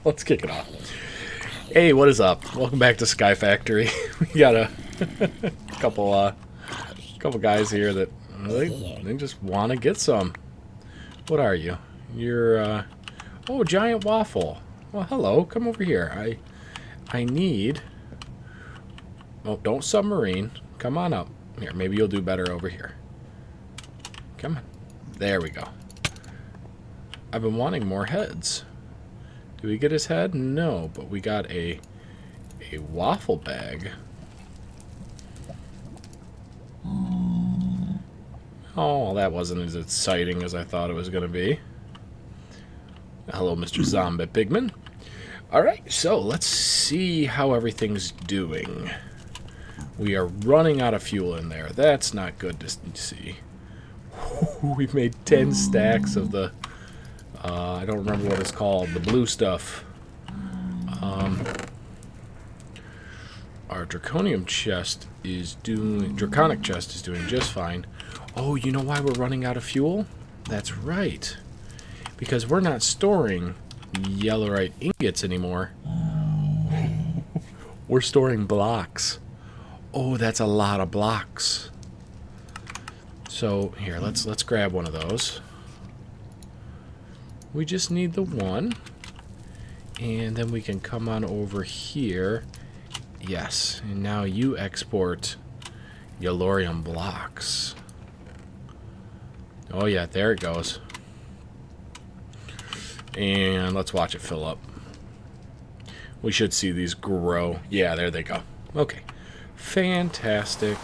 Let's kick it off. Hey, what is up? Welcome back to SkyFactory. We got a couple guys here that they just want to get some. What are you? You're oh, giant waffle. Well, hello. Come over here. I need. Oh, don't submarine. Come on up. Here, maybe you'll do better over here. Come on. There we go. I've been wanting more heads. Do we get his head? No, but we got a waffle bag. Oh, that wasn't as exciting as I thought it was going to be. Hello, Mr. Zombie Pigman. Alright, so let's see how everything's doing. We are running out of fuel in there. That's not good to see. We've made 10 stacks of the... I don't remember what it's called. The blue stuff. Our draconic chest is doing just fine. Oh, you know why we're running out of fuel? That's right. Because we're not storing yellowite ingots anymore. We're storing blocks. Oh, that's a lot of blocks. So here, let's grab one of those. We just need the one. And then we can come on over here. Yes, and now you export yellorium blocks. Oh yeah, there it goes. And let's watch it fill up. We should see these grow. Yeah, there they go. Okay. Fantastic.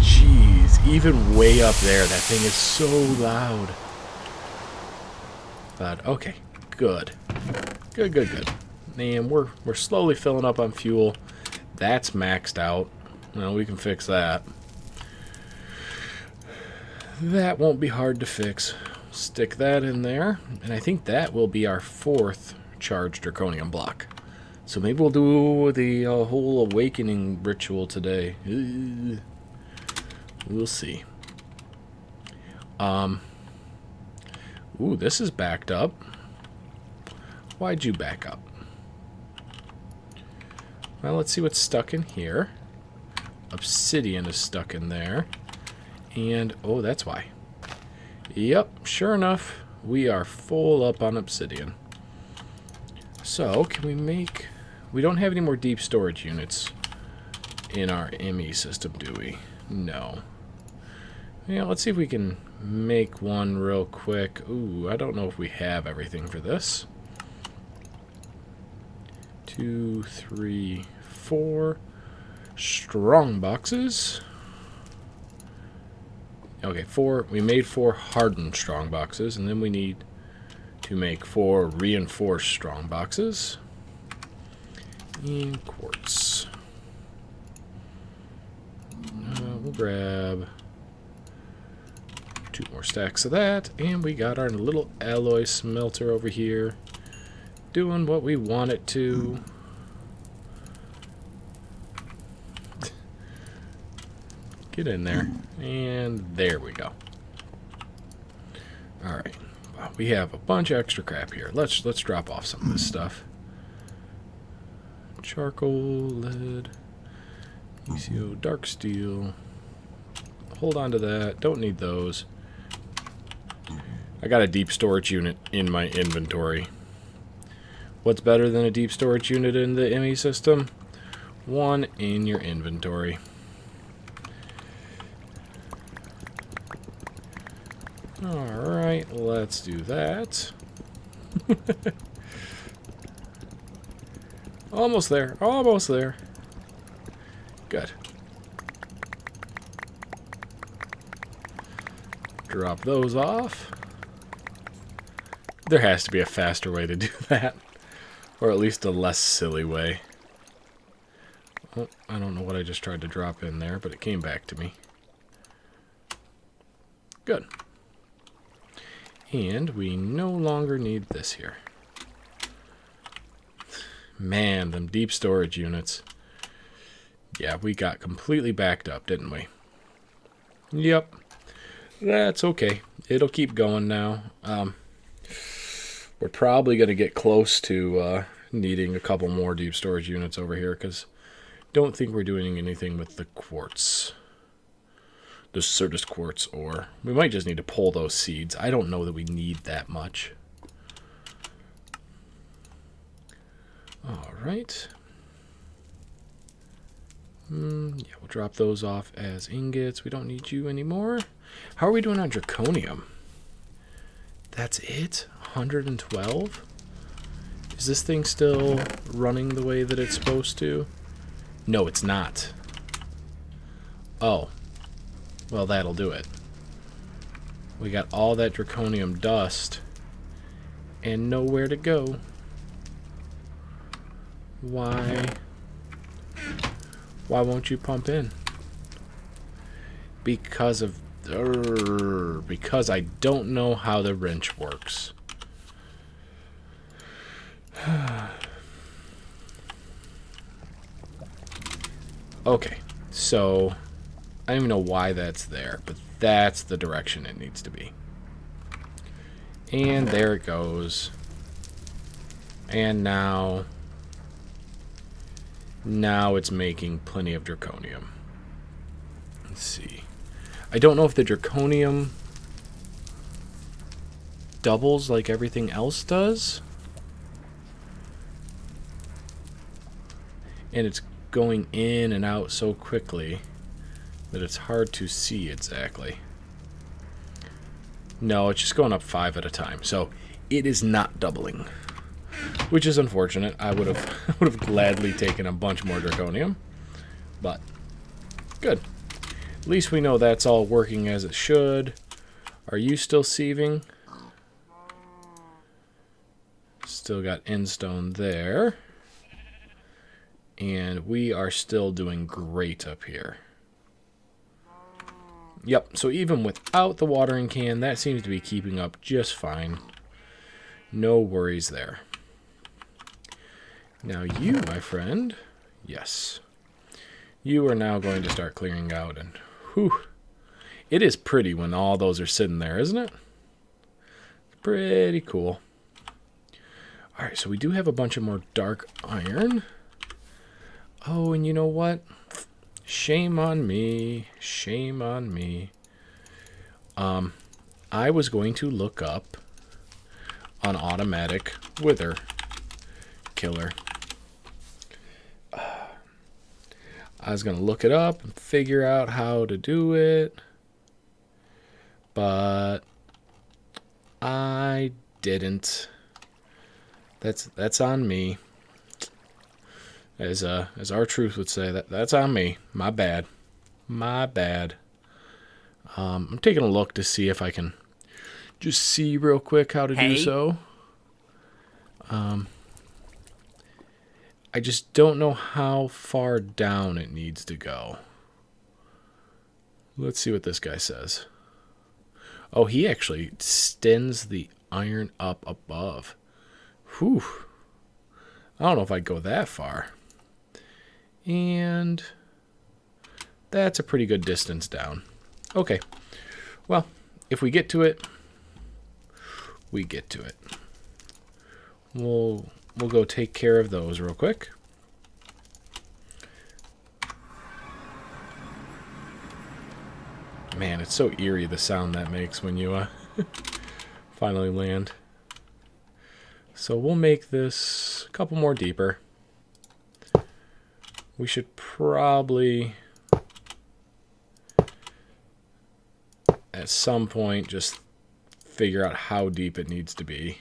Jeez, even way up there, that thing is so loud. But okay, good. Good. And we're slowly filling up on fuel. That's maxed out. Well, we can fix that. That won't be hard to fix. Stick that in there, and I think that will be our 4th charged draconium block. So maybe we'll do the whole awakening ritual today. We'll see. Ooh, this is backed up. Why'd you back up? Well, let's see what's stuck in here. Obsidian is stuck in there. And, oh, that's why. Yep, sure enough, we are full up on obsidian. So, can we make... We don't have any more deep storage units in our ME system, do we? No. Yeah, let's see if we can make one real quick. Ooh, I don't know if we have everything for this. 2, 3, 4 strong boxes. Okay, 4. We made 4 hardened strong boxes, and then we need to make 4 reinforced strong boxes. And quartz. We'll grab 2 more stacks of that, and we got our little alloy smelter over here, doing what we want it to. Get in there, and there we go. All right, well, we have a bunch of extra crap here. Let's drop off some of this stuff. Charcoal, lead, ECO, dark steel. Hold on to that. Don't need those. I got a deep storage unit in my inventory. What's better than a deep storage unit in the ME system? One in your inventory. Alright, let's do that. Almost there. Almost there. Good. Drop those off. There has to be a faster way to do that. Or at least a less silly way. Oh, I don't know what I just tried to drop in there, but it came back to me. Good. And we no longer need this here. Man, them deep storage units. Yeah, we got completely backed up, didn't we? Yep. That's okay. It'll keep going now. We're probably going to get close to needing a couple more deep storage units over here because don't think we're doing anything with the quartz. The Certus quartz ore. We might just need to pull those seeds. I don't know that we need that much. All right. Yeah, we'll drop those off as ingots. We don't need you anymore. How are we doing on draconium? That's it? 112? Is this thing still running the way that it's supposed to? No, it's not. Oh. Well, that'll do it. We got all that draconium dust and nowhere to go. Why won't you pump in? Because I don't know how the wrench works. Okay, so I don't even know why that's there, but that's the direction it needs to be. And there it goes. And now it's making plenty of draconium. Let's see. I don't know if the draconium doubles like everything else does. And it's going in and out so quickly that it's hard to see exactly. No, it's just going up 5 at a time. So it is not doubling, which is unfortunate. I would have gladly taken a bunch more draconium, but good. At least we know that's all working as it should. Are you still sieving? Still got endstone there. And we are still doing great up here. Yep, so even without the watering can, that seems to be keeping up just fine. No worries there. Now you, my friend, yes. You are now going to start clearing out, and whew. It is pretty when all those are sitting there, isn't it? Pretty cool. Alright, so we do have a bunch of more dark iron. Oh, and you know what? Shame on me. Shame on me. I was going to look up an automatic wither killer. I was going to look it up and figure out how to do it, but I didn't. That's on me. As our truth would say, that's on me. My bad. My bad. I'm taking a look to see if I can just see real quick how to do so. I just don't know how far down it needs to go. Let's see what this guy says. Oh, he actually extends the iron up above. Whew. I don't know if I'd go that far. And that's a pretty good distance down. Okay. Well, if we get to it, we get to it. We'll go take care of those real quick. Man, it's so eerie the sound that makes when you finally land. So we'll make this a couple more deeper. We should probably at some point just figure out how deep it needs to be.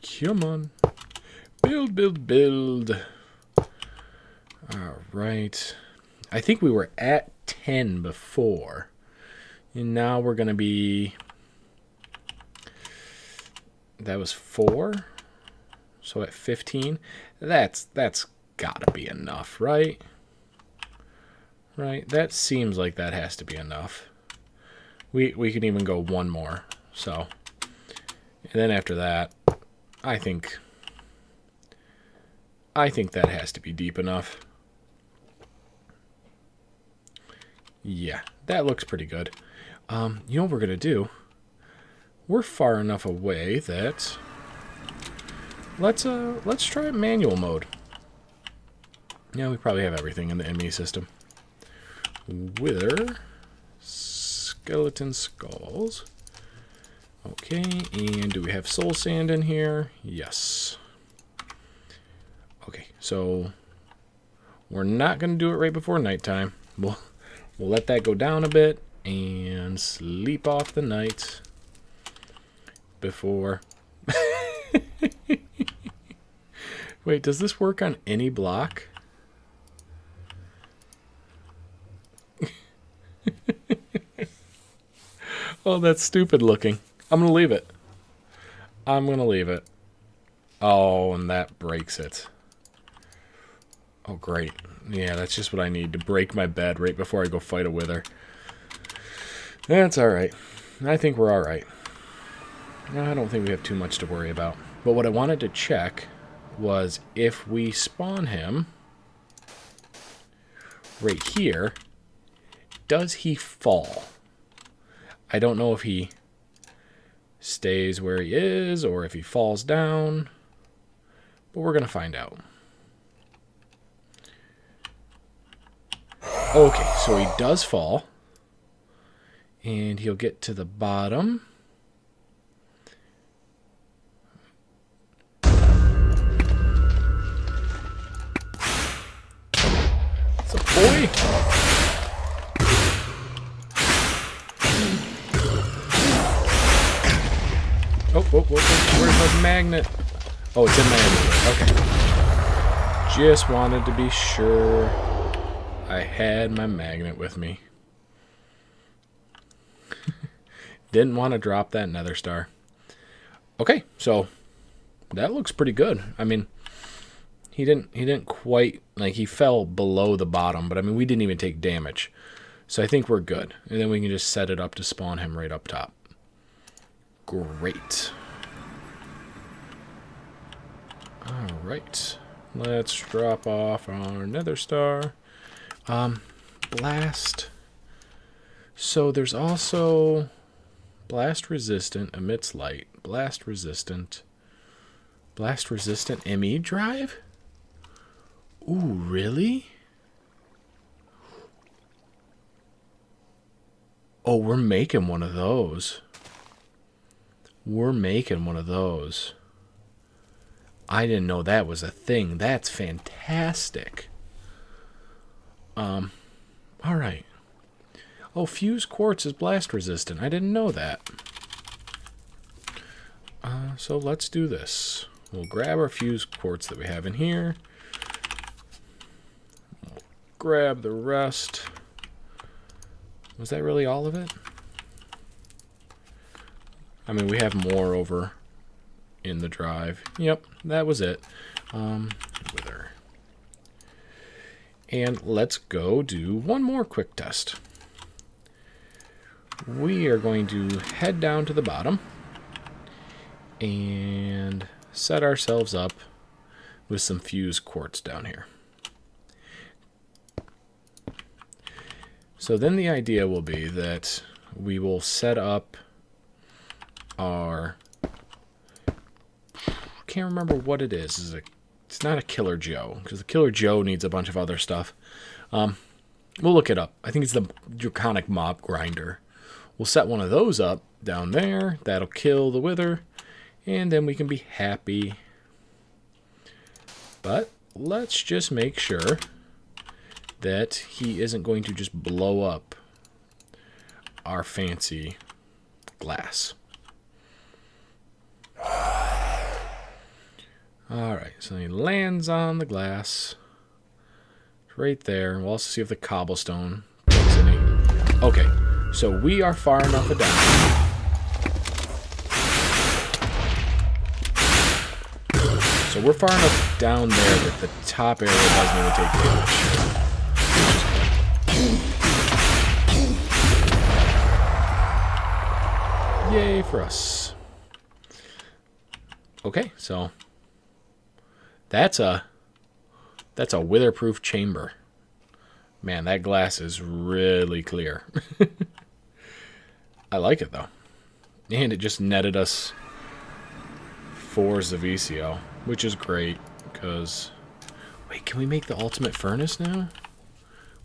Come on. Build, build, build. All right. I think we were at 10 before. And now we're going to be... That was 4. So at 15. That's got to be enough, right? Right? That seems like that has to be enough. We can even go one more. So, and then after that, I think that has to be deep enough. Yeah, that looks pretty good. You know what we're going to do? We're far enough away that let's try manual mode. Yeah, we probably have everything in the enemy system. Wither, skeleton skulls. Okay, and do we have soul sand in here? Yes. Okay, so we're not going to do it right before nighttime. We'll let that go down a bit and sleep off the night before. Wait, does this work on any block? Oh, that's stupid looking. I'm going to leave it. I'm going to leave it. Oh, and that breaks it. Oh, great. Yeah, that's just what I need to break my bed right before I go fight a wither. That's alright. I think we're alright. I don't think we have too much to worry about. But what I wanted to check was if we spawn him right here, does he fall? I don't know if he stays where he is or if he falls down, but we're going to find out. Okay, so he does fall, and he'll get to the bottom. It's a boy. Oh, where's my magnet? Oh, it's in my inventory. Okay. Just wanted to be sure I had my magnet with me. Didn't want to drop that nether star. Okay, so that looks pretty good. I mean, he didn't quite, like, he fell below the bottom, but I mean, we didn't even take damage. So I think we're good. And then we can just set it up to spawn him right up top. Great. Alright. Let's drop off our nether star. Blast. So there's also blast resistant, emits light. Blast resistant ME drive? Ooh, really? Oh, we're making one of those. I didn't know that was a thing. That's fantastic. Alright. Oh, fused quartz is blast resistant. I didn't know that. So let's do this. We'll grab our fused quartz that we have in here. We'll grab the rest. Was that really all of it? I mean, we have more over in the drive. Yep, that was it. Wither. And let's go do one more quick test. We are going to head down to the bottom and set ourselves up with some fused quartz down here. So then the idea will be that we will set up our, can't remember what it is. It's not a Killer Joe, because the Killer Joe needs a bunch of other stuff. We'll look it up. I think it's the Draconic Mob Grinder. We'll set one of those up down there. That'll kill the wither, and then we can be happy. But let's just make sure that he isn't going to just blow up our fancy glass. Alright, so he lands on the glass. It's right there. We'll also see if the cobblestone takes any. Okay, so we are far enough down. So we're far enough down there that the top area doesn't even take damage. Yay for us. Okay, so that's a wither-proof chamber. Man, that glass is really clear. I like it, though. And it just netted us 4 Zavicio, which is great, because... Wait, can we make the ultimate furnace now?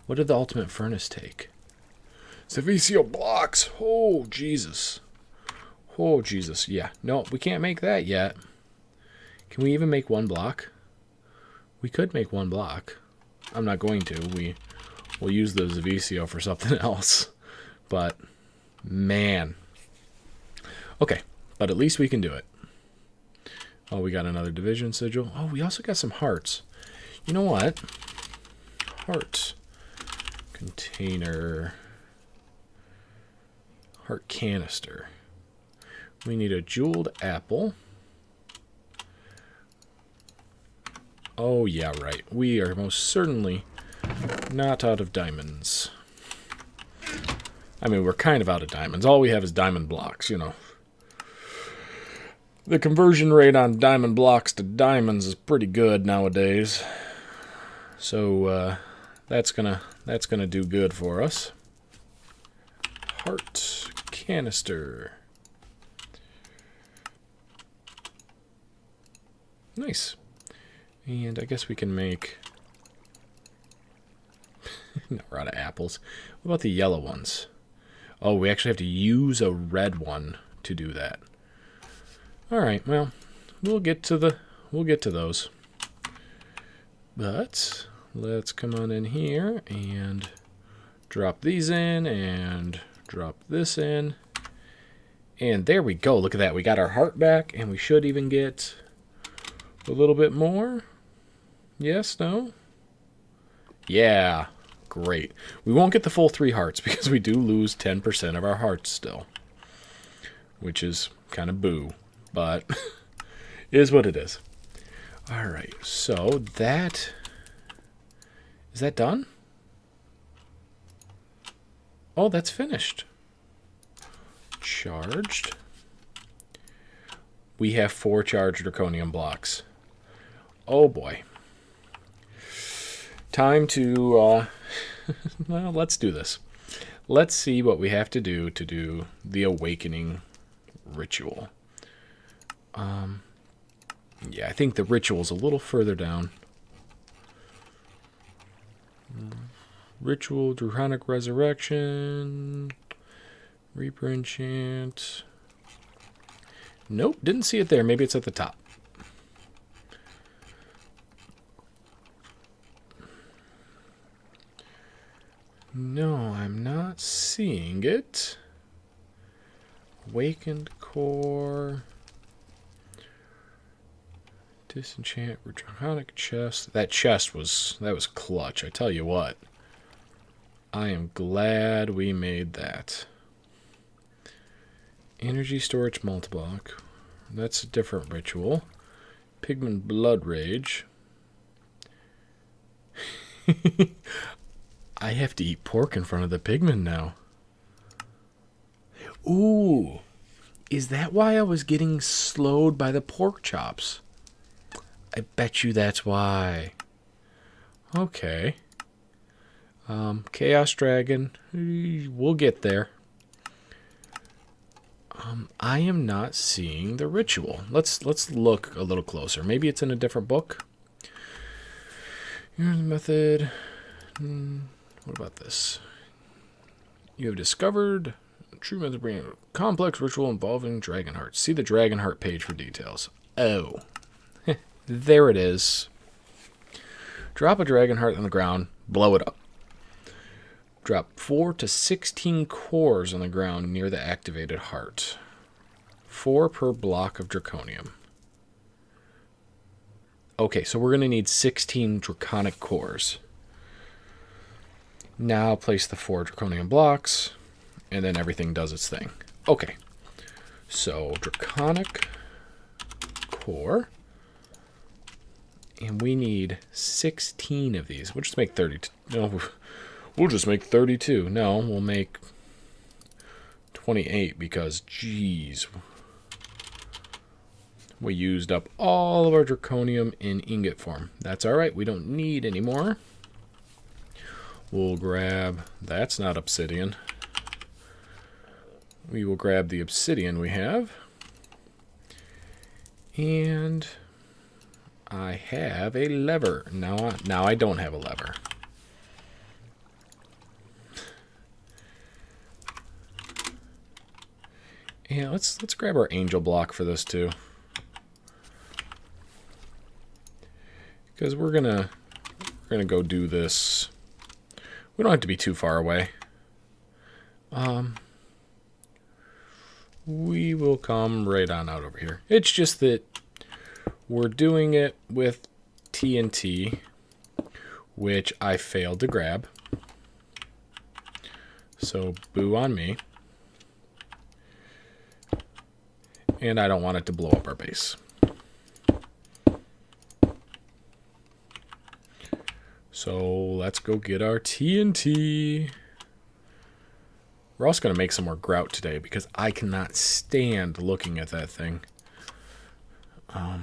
What did the ultimate furnace take? Zavicio blocks! Oh, Jesus. Oh, Jesus. Yeah. No, we can't make that yet. Can we even make 1 block? We could make 1 block. I'm not going to. We'll use the Zavicio for something else. But, man. Okay, but at least we can do it. Oh, we got another division sigil. Oh, we also got some hearts. You know what? Heart. Container. Heart canister. We need a jeweled apple. Oh, yeah, right. We are most certainly not out of diamonds. I mean, we're kind of out of diamonds. All we have is diamond blocks, you know. The conversion rate on diamond blocks to diamonds is pretty good nowadays. So, that's gonna do good for us. Heart canister. Nice. And I guess we can make... no, we're out of apples. What about the yellow ones? Oh, we actually have to use a red one to do that. Alright, well, we'll get to those. But let's come on in here and drop these in and drop this in. And there we go. Look at that. We got our heart back, and we should even get a little bit more. Yes, no? Yeah, great. We won't get the full 3 hearts because we do lose 10% of our hearts still, which is kind of boo, but is what it is. All right, so that... Is that done? Oh, that's finished. Charged. We have 4 charged draconium blocks. Oh, boy. Time to, well, let's do this. Let's see what we have to do the awakening ritual. Yeah, I think the ritual's a little further down. Ritual, Draconic Resurrection, Reaper Enchant. Nope, didn't see it there. Maybe it's at the top. No, I'm not seeing it. Awakened Core. Disenchant, Draconic Chest. That chest was clutch, I tell you what. I am glad we made that. Energy Storage Multiblock. That's a different ritual. Pigment Blood Rage. I have to eat pork in front of the pigmen now. Ooh. Is that why I was getting slowed by the pork chops? I bet you that's why. Okay. Chaos Dragon. We'll get there. I am not seeing the ritual. Let's look a little closer. Maybe it's in a different book. Here's the method. What about this? You have discovered a true method bringing a complex ritual involving dragon hearts. See the dragon heart page for details. Oh. There it is. Drop a dragon heart on the ground. Blow it up. Drop 4 to 16 cores on the ground near the activated heart. 4 per block of draconium. Okay, so we're going to need 16 draconic cores. Now place the 4 draconium blocks, and then everything does its thing. Okay, so draconic core, and we need 16 of these. We'll just make 32. No, we'll just make 32. No, we'll make 28 because, geez, we used up all of our draconium in ingot form. That's all right. We don't need any more. We'll grab... That's not obsidian. We will grab the obsidian we have. And I have a lever. Now I don't have a lever. Yeah, let's grab our angel block for this too. Because we're gonna go do this. We don't have to be too far away. We will come right on out over here. It's just that we're doing it with TNT, which I failed to grab. So boo on me. And I don't want it to blow up our base. So let's go get our TNT. We're also going to make some more grout today because I cannot stand looking at that thing. Oh,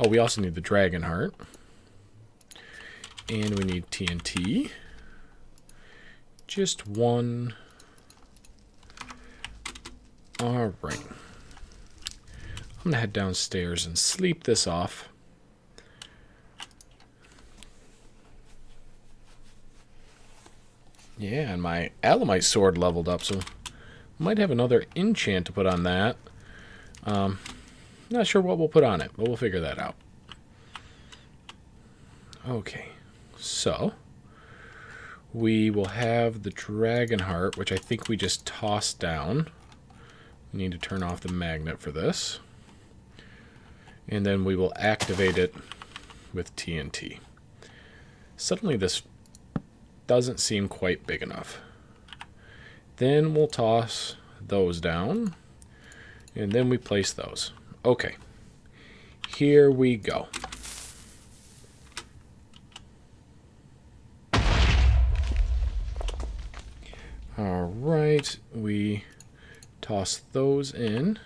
we also need the dragon heart. And we need TNT. Just one. All right. I'm going to head downstairs and sleep this off. Yeah, and my Alamite sword leveled up, so might have another enchant to put on that. Not sure what we'll put on it, but we'll figure that out. Okay, so we will have the dragon heart, which I think we just tossed down. We need to turn off the magnet for this. And then we will activate it with TNT. Suddenly this doesn't seem quite big enough. Then we'll toss those down. And then we place those. Okay. Here we go. Alright. We toss those in.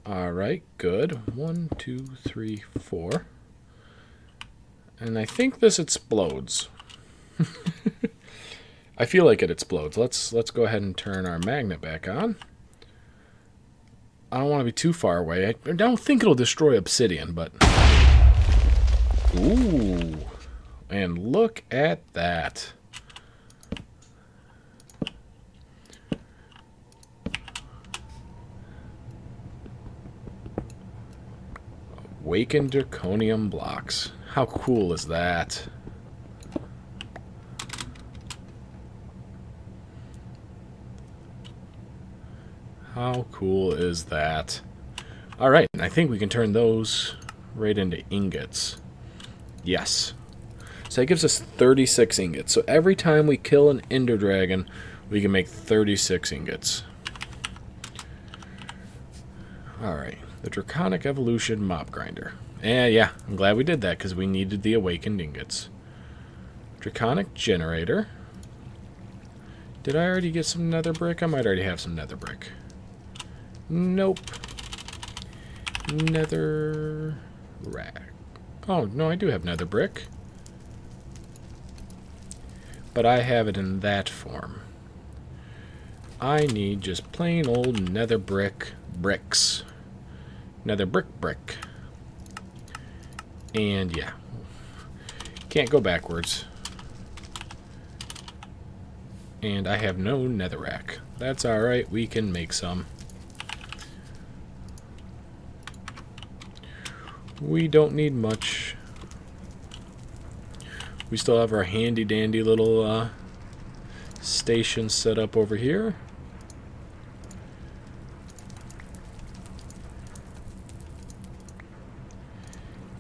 Alright, good. 1, 2, 3, 4. And I think this explodes. I feel like it explodes. Let's go ahead and turn our magnet back on. I don't want to be too far away. I don't think it'll destroy obsidian, but... Ooh. And look at that. Awakened draconium blocks. How cool is that? How cool is that? Alright, and I think we can turn those right into ingots. Yes. So that gives us 36 ingots. So every time we kill an ender dragon, we can make 36 ingots. Alright, the Draconic Evolution Mob Grinder. Yeah, I'm glad we did that because we needed the awakened ingots. Draconic Generator. Did I already get some nether brick? I might already have some nether brick. Nope. Nether rack. Oh, no, I do have nether brick. But I have it in that form. I need just plain old nether brick bricks. Nether brick. And yeah. Can't go backwards. And I have no netherrack. That's alright, we can make some. We don't need much. We still have our handy dandy little station set up over here.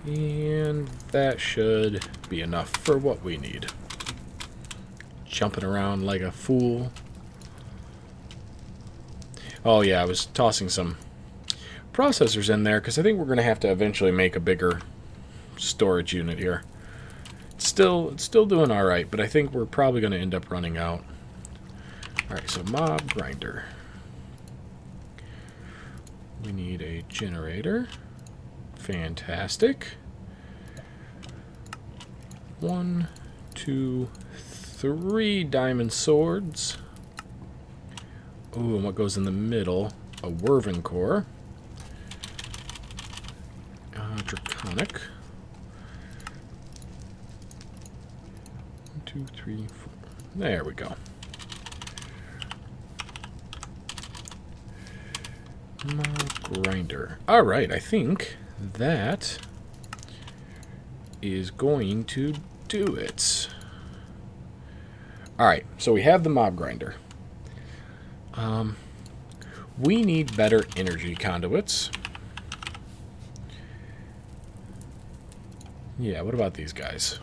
And that should be enough for what we need. Jumping around like a fool. Oh yeah, I was tossing some processors in there because I think we're going to have to eventually make a bigger storage unit here. It's still doing alright, but I think we're probably going to end up running out. Alright, so mob grinder. We need a generator. Fantastic. 1, 2, 3 diamond swords. Ooh, and what goes in the middle? A Werven core. Draconic. 1, 2, 3, 4. There we go. Grinder. Alright, I think that is going to do it. Alright, so we have the mob grinder. We need better energy conduits. Yeah, what about these guys?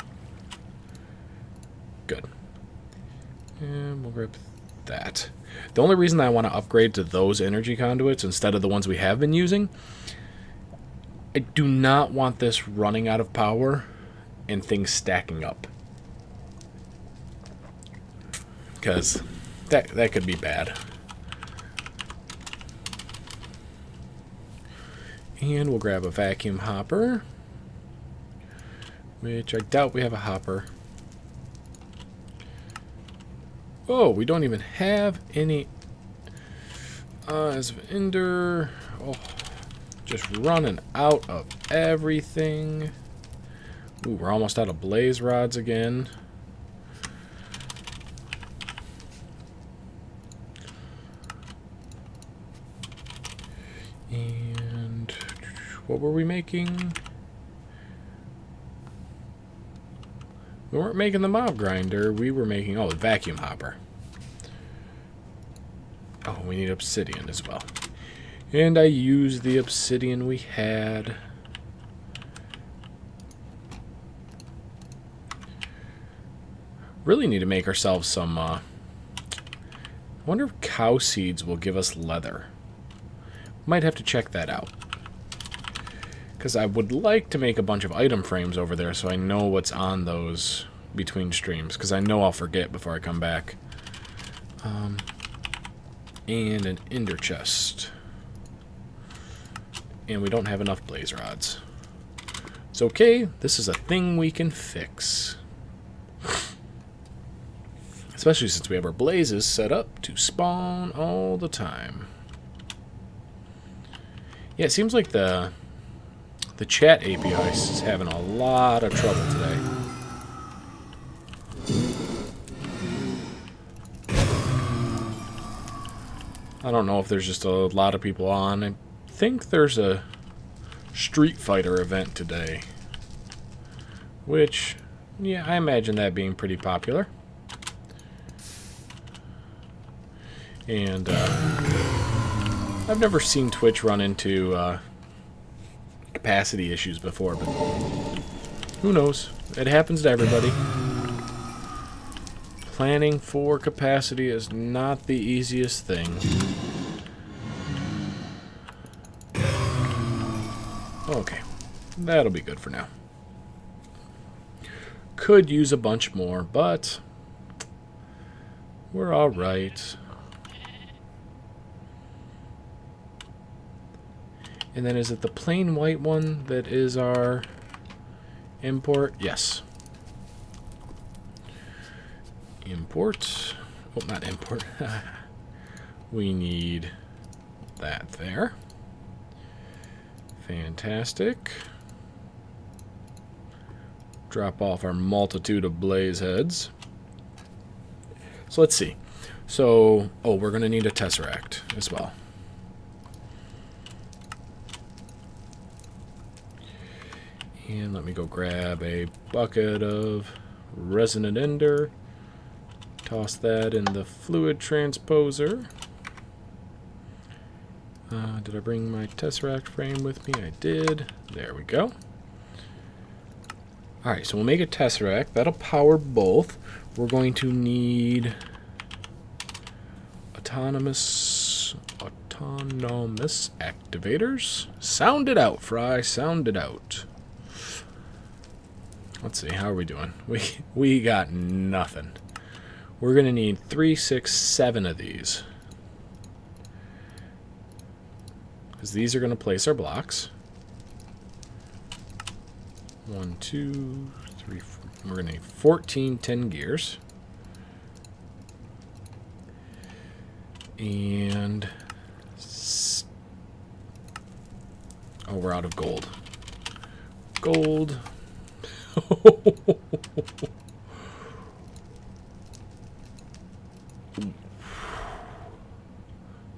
Good. And we'll grab that. The only reason I want to upgrade to those energy conduits instead of the ones we have been using, I do not want this running out of power and things stacking up. Because that could be bad. And we'll grab a vacuum hopper, which I doubt we have a hopper. Oh, we don't even have any eyes of Ender. Oh, just running out of everything. Ooh, we're almost out of blaze rods again. And what were we making? We weren't making the mob grinder. We were making, oh, the vacuum hopper. Oh, we need obsidian as well. And I used the obsidian we had. Really need to make ourselves some, I wonder if cow seeds will give us leather. Might have to check that out. Because I would like to make a bunch of item frames over there so I know what's on those between streams. Because I know I'll forget before I come back. And an ender chest. And we don't have enough blaze rods. It's okay. This is a thing we can fix. Especially since we have our blazes set up to spawn all the time. Yeah, it seems like the chat API is having a lot of trouble today. I don't know if there's just a lot of people on. I think there's a Street Fighter event today. Which, yeah, I imagine that being pretty popular. And I've never seen Twitch run into capacity issues before, but who knows? It happens to everybody. Planning for capacity is not the easiest thing. Okay, that'll be good for now. Could use a bunch more, but we're all right. And then is it the plain white one that is our import? Yes. Import. Oh, not import. We need that there. Fantastic. Drop off our multitude of blaze heads. So let's see. So, oh, we're going to need a tesseract as well. And let me go grab a bucket of resonant ender. Toss that in the fluid transposer. Did I bring my tesseract frame with me? I did. There we go. Alright, so we'll make a tesseract. That'll power both. We're going to need autonomous activators. Sound it out, Fry. Sound it out. Let's see, how are we doing? We got nothing. We're going to need 3, 6, 7 of these. Because these are going to place our blocks. 1, 2, 3, 4. We're going to need 14 10 gears. And... oh, we're out of gold. Gold.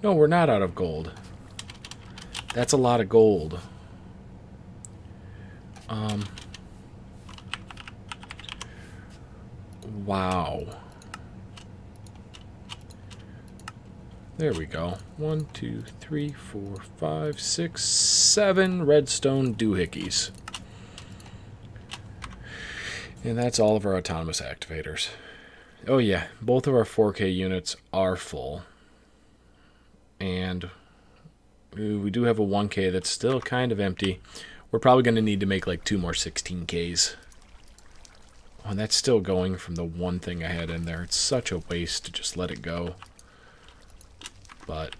No, we're not out of gold. That's a lot of gold. Wow. There we go. 1, 2, 3, 4, 5, 6, 7 redstone doohickeys. And that's all of our autonomous activators. Oh yeah, both of our 4K units are full. And we do have a 1K that's still kind of empty. We're probably going to need to make like 2 more 16Ks. Oh, and that's still going from the one thing I had in there. It's such a waste to just let it go. But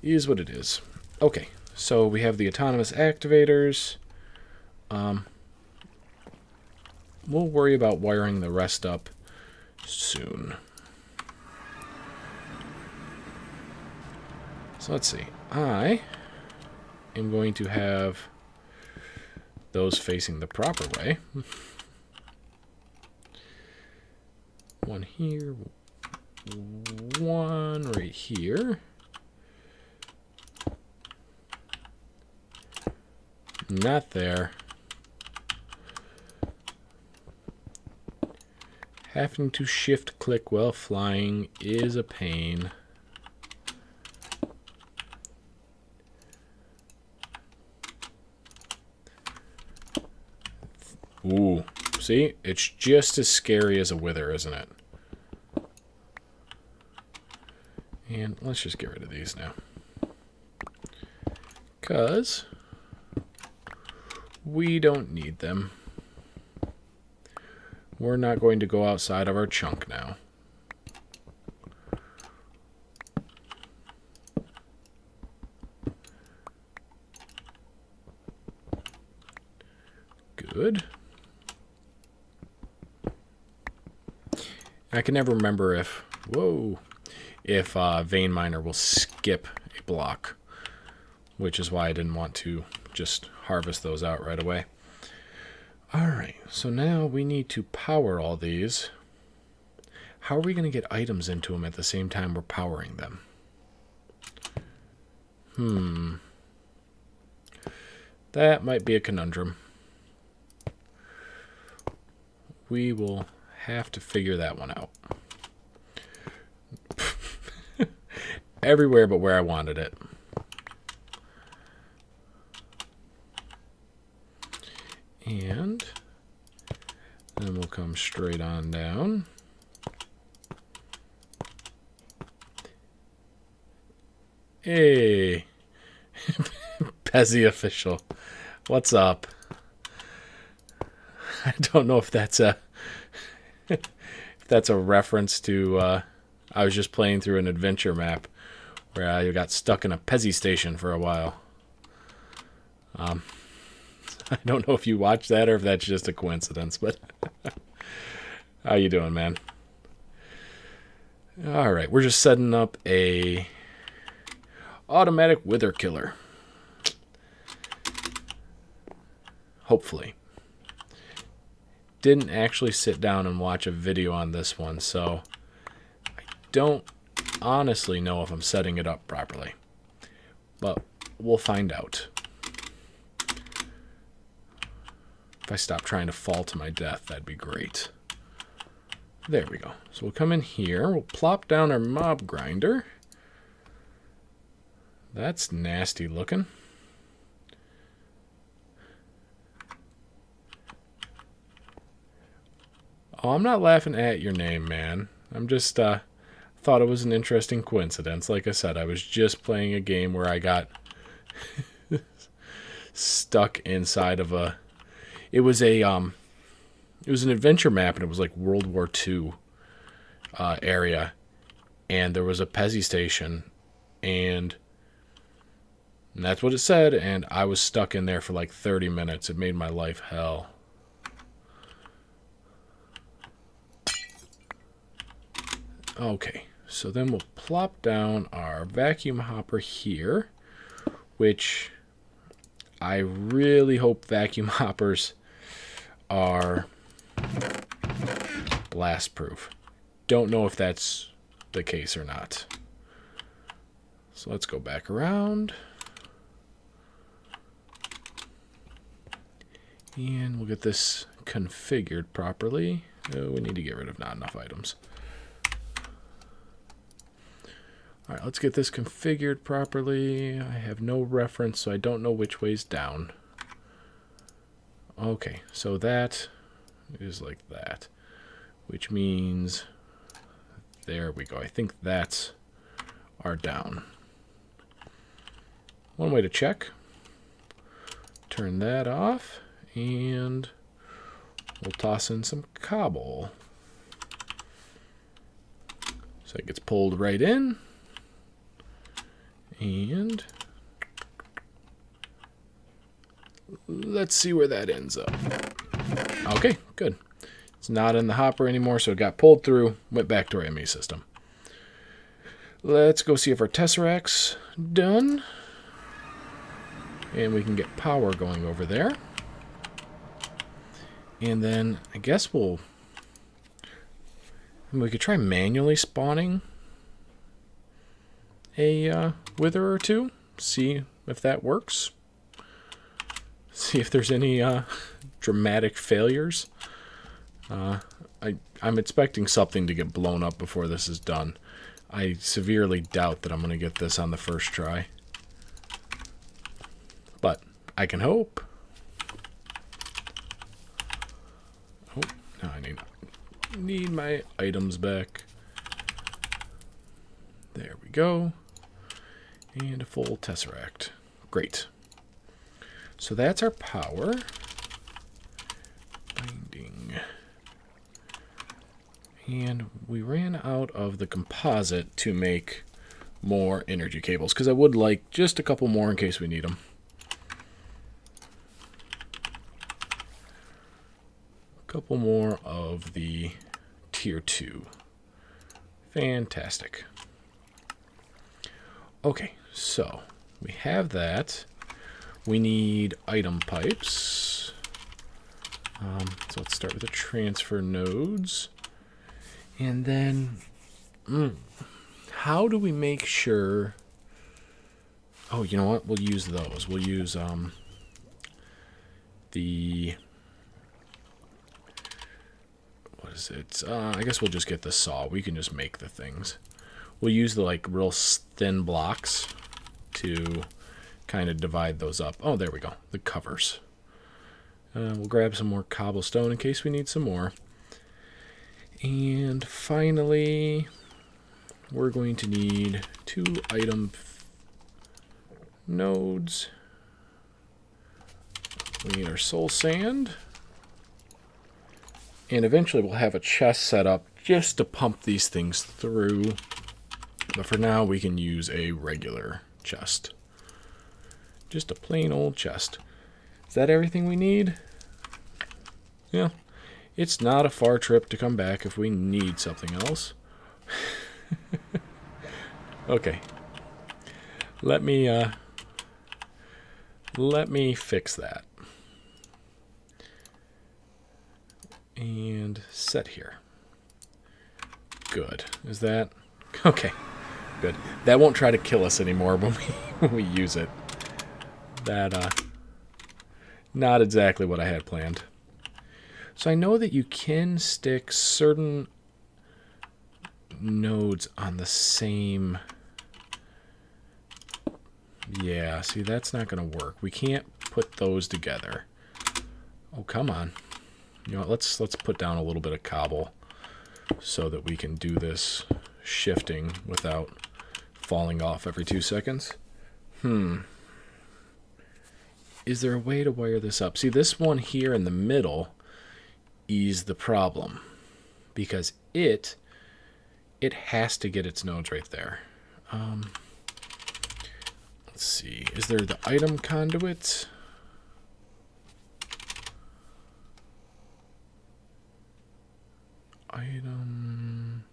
it is what it is. Okay, so we have the autonomous activators. We'll worry about wiring the rest up soon. So let's see. I am going to have those facing the proper way. One here. One right here. Not there. Having to shift click while flying is a pain. Ooh, see? It's just as scary as a wither, isn't it? And let's just get rid of these now. Because we don't need them. We're not going to go outside of our chunk now. Good. I can never remember if, vein miner will skip a block, which is why I didn't want to just harvest those out right away. Alright, so now we need to power all these. How are we going to get items into them at the same time we're powering them? That might be a conundrum. We will have to figure that one out. Everywhere but where I wanted it. And then we'll come straight on down. Hey, Pezzy official, what's up? I don't know if that's a reference to I was just playing through an adventure map where I got stuck in a Pezzy station for a while. I don't know if you watched that or if that's just a coincidence, but how you doing, man? All right, we're just setting up a automatic wither killer. Hopefully. Didn't actually sit down and watch a video on this one, so I don't honestly know if I'm setting it up properly. But we'll find out. If I stop trying to fall to my death, that'd be great. There we go. So we'll come in here. We'll plop down our mob grinder. That's nasty looking. Oh, I'm not laughing at your name, man. I'm just thought it was an interesting coincidence. Like I said, I was just playing a game where I got stuck inside of a... It was an adventure map, and it was like World War II area, and there was a Pezzy station, and that's what it said, and I was stuck in there for like 30 minutes. It made my life hell. Okay, so then we'll plop down our vacuum hopper here, which I really hope vacuum hoppers are blast proof. Don't know if that's the case or not. So let's go back around. And we'll get this configured properly. Oh, we need to get rid of not enough items. All right, let's get this configured properly. I have no reference, so I don't know which way's down. Okay, so that is like that, which means there we go. I think that's our down. One way to check. Turn that off, and we'll toss in some cobble. So it gets pulled right in. And let's see where that ends up. Okay, good. It's not in the hopper anymore, so it got pulled through, went back to our ME system. Let's go see if our Tesseract's done. And we can get power going over there. And then I guess we could try manually spawning a wither or two. See if that works. See if there's any dramatic failures. I'm expecting something to get blown up before this is done. I severely doubt that I'm going to get this on the first try. But I can hope. Oh, now I need my items back. There we go. And a full Tesseract. Great. So that's our power. Binding. And we ran out of the composite to make more energy cables, because I would like just a couple more in case we need them. Couple more of the tier 2. Fantastic. Okay, so we have that. We need item pipes. So let's start with the transfer nodes. And then, how do we make sure... Oh, you know what? We'll use those. We'll use the... What is it? I guess we'll just get the saw. We can just make the things. We'll use the like real thin blocks to kind of divide those up. Oh, there we go. The covers. We'll grab some more cobblestone in case we need some more. And finally, we're going to need 2 item nodes. We need our soul sand. And eventually we'll have a chest set up just to pump these things through. But for now, we can use a regular chest. Just a plain old chest. Is that everything we need? Yeah. It's not a far trip to come back if we need something else. Okay. Let me fix that. And set here. Good. Is that... Okay. Good. That won't try to kill us anymore when we use it. That, not exactly what I had planned. So I know that you can stick certain nodes on the same... Yeah, see, that's not going to work. We can't put those together. Oh, come on. You know what, let's put down a little bit of cobble so that we can do this shifting without falling off every 2 seconds. Is there a way to wire this up? See, this one here in the middle is the problem, because it has to get its nodes right there. Let's see. Is there the item conduit? Item.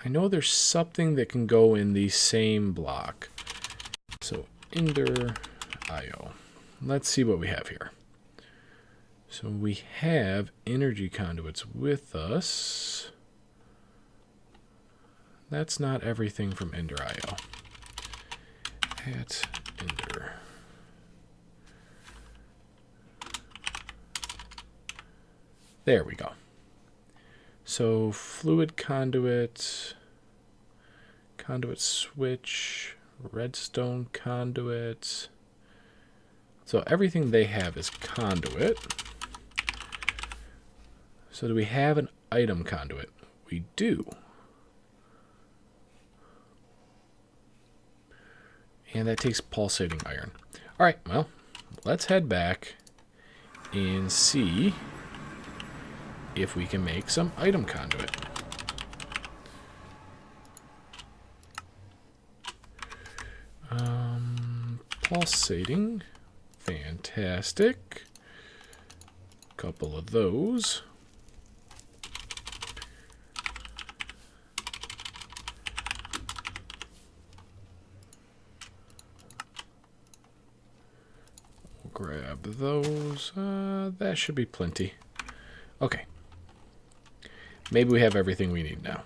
I know there's something that can go in the same block. So Ender IO. Let's see what we have here. So we have energy conduits with us. That's not everything from Ender IO. At Ender. There we go. So fluid conduit, conduit switch, redstone conduit. So everything they have is conduit. So do we have an item conduit? We do. And that takes pulsating iron. All right, well, let's head back and see if we can make some item conduit. Pulsating. Fantastic. Couple of those. Grab those. That should be plenty. Okay. Maybe we have everything we need now.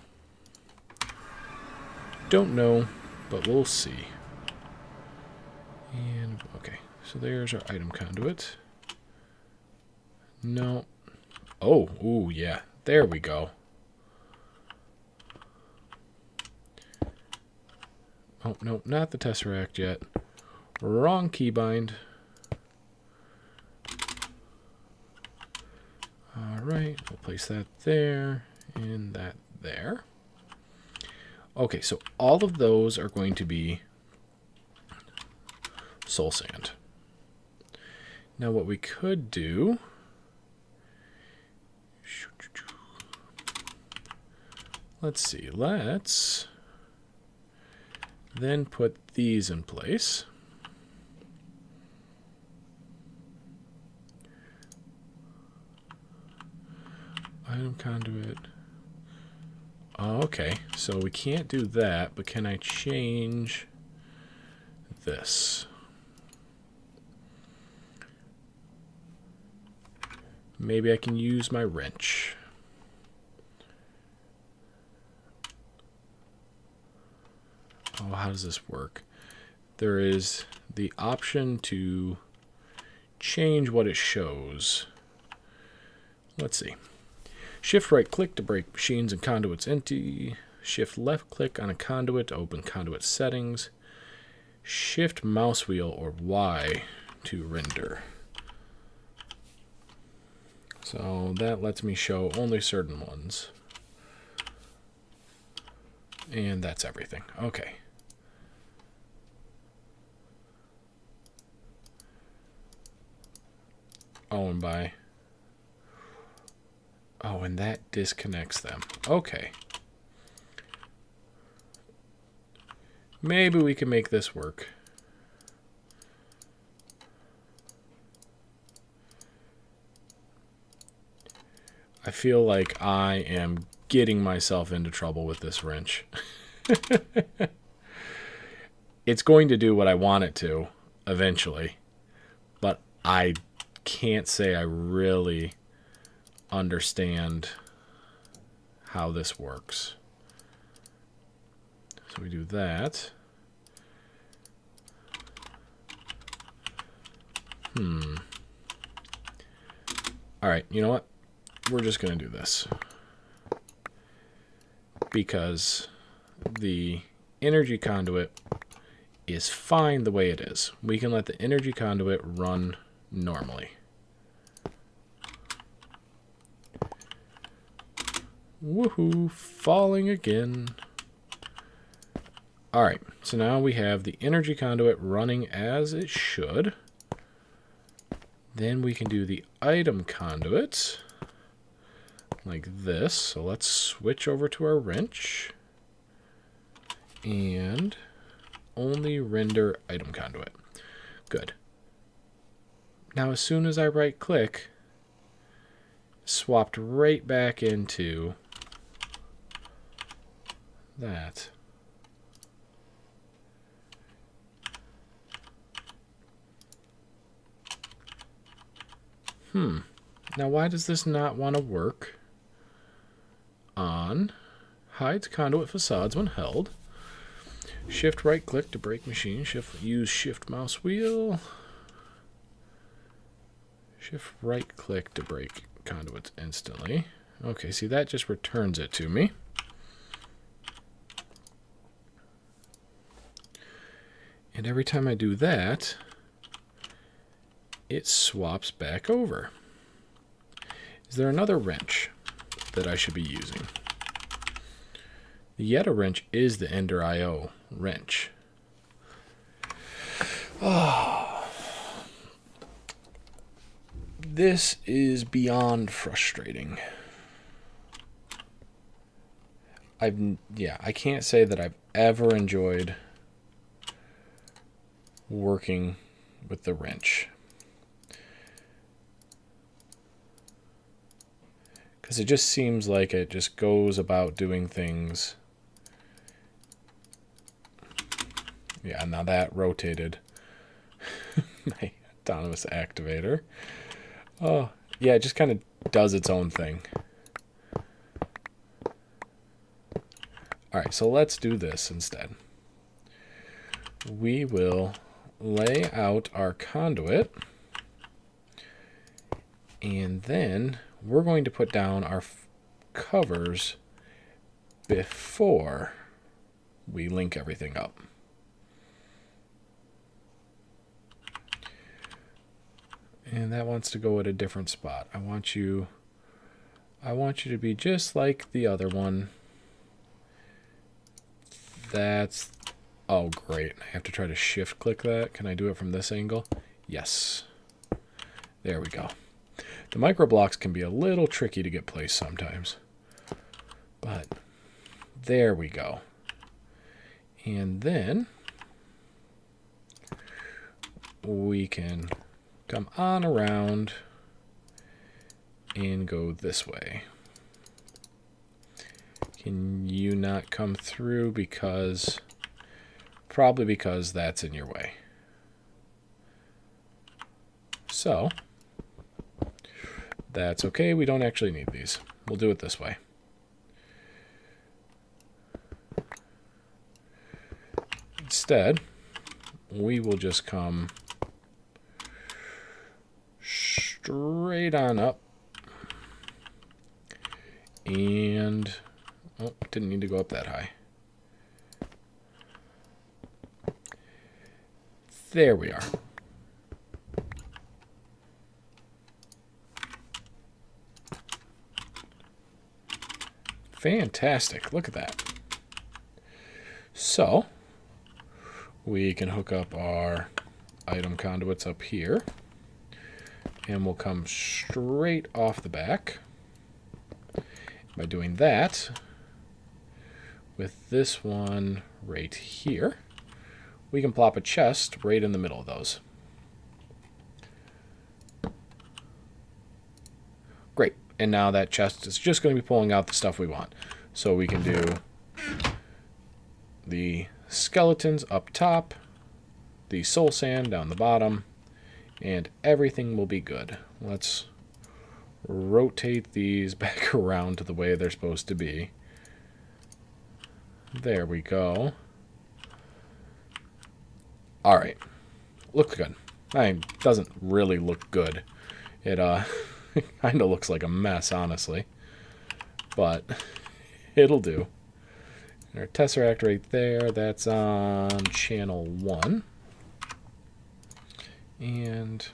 Don't know, but we'll see. And, okay. So there's our item conduit. No. Oh, ooh, yeah. There we go. Oh, no, not the Tesseract yet. Wrong keybind. Alright, we'll place that there and that there. Okay, so all of those are going to be soul sand. Now what we could do, let's see, let's then put these in place. Item conduit. Oh, okay, so we can't do that, but can I change this? Maybe I can use my wrench. Oh, how does this work? There is the option to change what it shows. Let's see. Shift right click to break machines and conduits empty. Shift left click on a conduit to open conduit settings. Shift mouse wheel or Y to render. So that lets me show only certain ones. And that's everything. Okay. Oh, and by... Oh, and that disconnects them. Okay. Maybe we can make this work. I feel like I am getting myself into trouble with this wrench. It's going to do what I want it to eventually, but I can't say I really understand how this works. So we do that. All right, you know what? We're just going to do this because the energy conduit is fine the way it is. We can let the energy conduit run normally. Woohoo, falling again. All right, so now we have the energy conduit running as it should. Then we can do the item conduit like this. So let's switch over to our wrench and only render item conduit. Good. Now as soon as I right click, swapped right back into that. Now why does this not want to work on hides conduit facades when held? Shift right click to break machine. Use shift mouse wheel. Shift right click to break conduits instantly. Okay, see, that just returns it to me. And every time I do that, it swaps back over. Is there another wrench that I should be using? The Yeta wrench is the Ender IO wrench. Oh, this is beyond frustrating. I can't say that I've ever enjoyed working with the wrench. Because it just seems like it just goes about doing things. Yeah, now that rotated my autonomous activator. Oh, yeah, it just kind of does its own thing. Alright, so let's do this instead. We will lay out our conduit, and then we're going to put down our covers before we link everything up. And that wants to go at a different spot. I want you to be just like the other one. That's, oh great, I have to try to shift click that. Can I do it from this angle? Yes. There we go. The micro blocks can be a little tricky to get placed sometimes. But there we go. And then we can come on around and go this way. Can you not come through because, probably because that's in your way. So, that's okay, we don't actually need these. We'll do it this way. Instead, we will just come straight on up. And, oh, didn't need to go up that high. There we are. Fantastic, look at that. So, we can hook up our item conduits up here, and we'll come straight off the back. By doing that, with this one right here, we can plop a chest right in the middle of those. Great, and now that chest is just going to be pulling out the stuff we want. So we can do the skeletons up top, the soul sand down the bottom, and everything will be good. Let's rotate these back around to the way they're supposed to be. There we go. Alright. Looks good. I mean, doesn't really look good. It kind of looks like a mess, honestly. But it'll do. Our Tesseract right there, that's on channel 1. And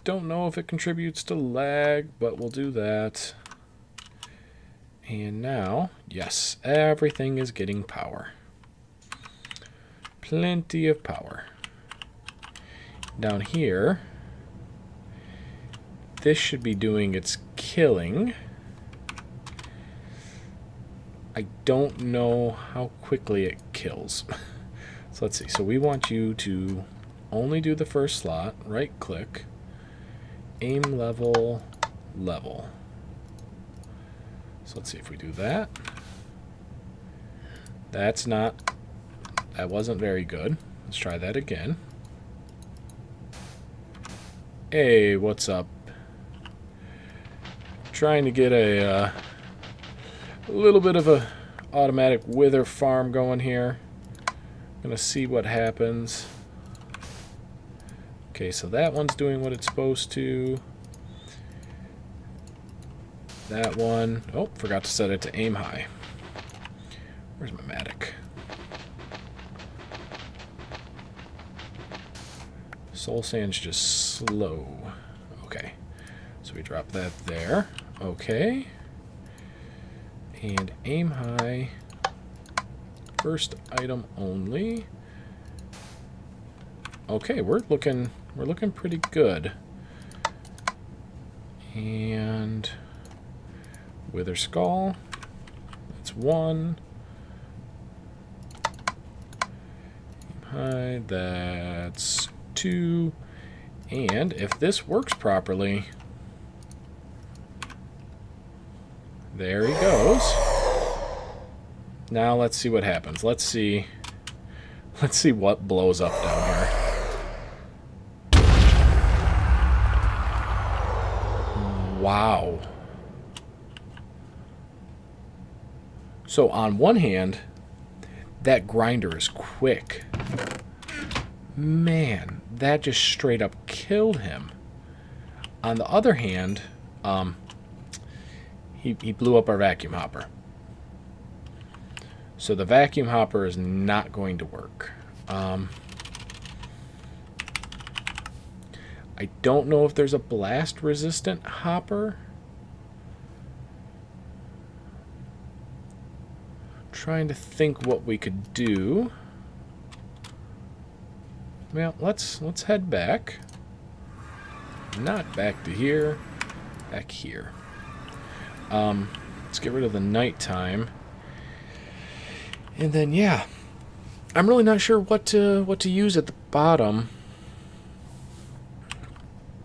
don't know if it contributes to lag, but we'll do that. And now, yes, everything is getting power. Plenty of power. Down here, this should be doing its killing. I don't know how quickly it kills. So let's see. So we want you to only do the first slot, right click, aim level, level. So let's see if we do that. That wasn't very good. Let's try that again. Hey, what's up? Trying to get a little bit of a automatic wither farm going here. Gonna see what happens. Okay, so that one's doing what it's supposed to. That one, oh, forgot to set it to aim high. Where's my Matic? Soul Sand's just slow. Okay, so we drop that there. Okay. And aim high. First item only. Okay, we're looking pretty good. And Wither Skull. That's one. Aim high. That's two. And if this works properly, there he goes. Now let's see what happens. Let's see what blows up down here. Wow. So on one hand, that grinder is quick. Man, that just straight up killed him. On the other hand, he blew up our vacuum hopper. So the vacuum hopper is not going to work. I don't know if there's a blast resistant hopper. Trying to think what we could do. Well, let's head back. Not back to here. Back here. Let's get rid of the nighttime. And then, yeah, I'm really not sure what to use at the bottom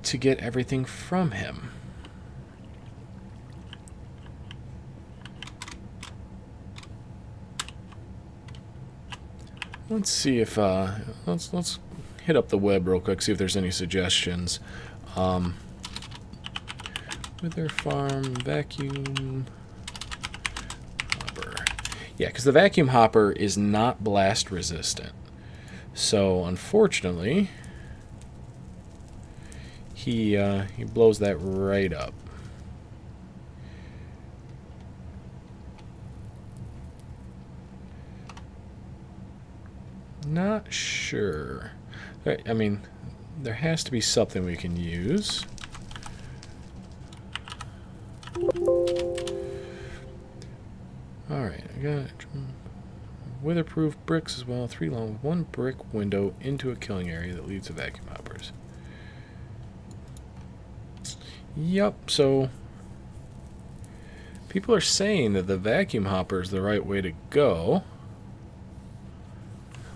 to get everything from him. Let's see if let's hit up the web real quick, see if there's any suggestions. Wither farm vacuum. Yeah, because the vacuum hopper is not blast resistant. So, unfortunately, he blows that right up. Not sure. I mean, there has to be something we can use. Alright, I got weatherproof bricks as well. 3 long, 1 brick window into a killing area that leads to vacuum hoppers. Yup, so people are saying that the vacuum hopper is the right way to go.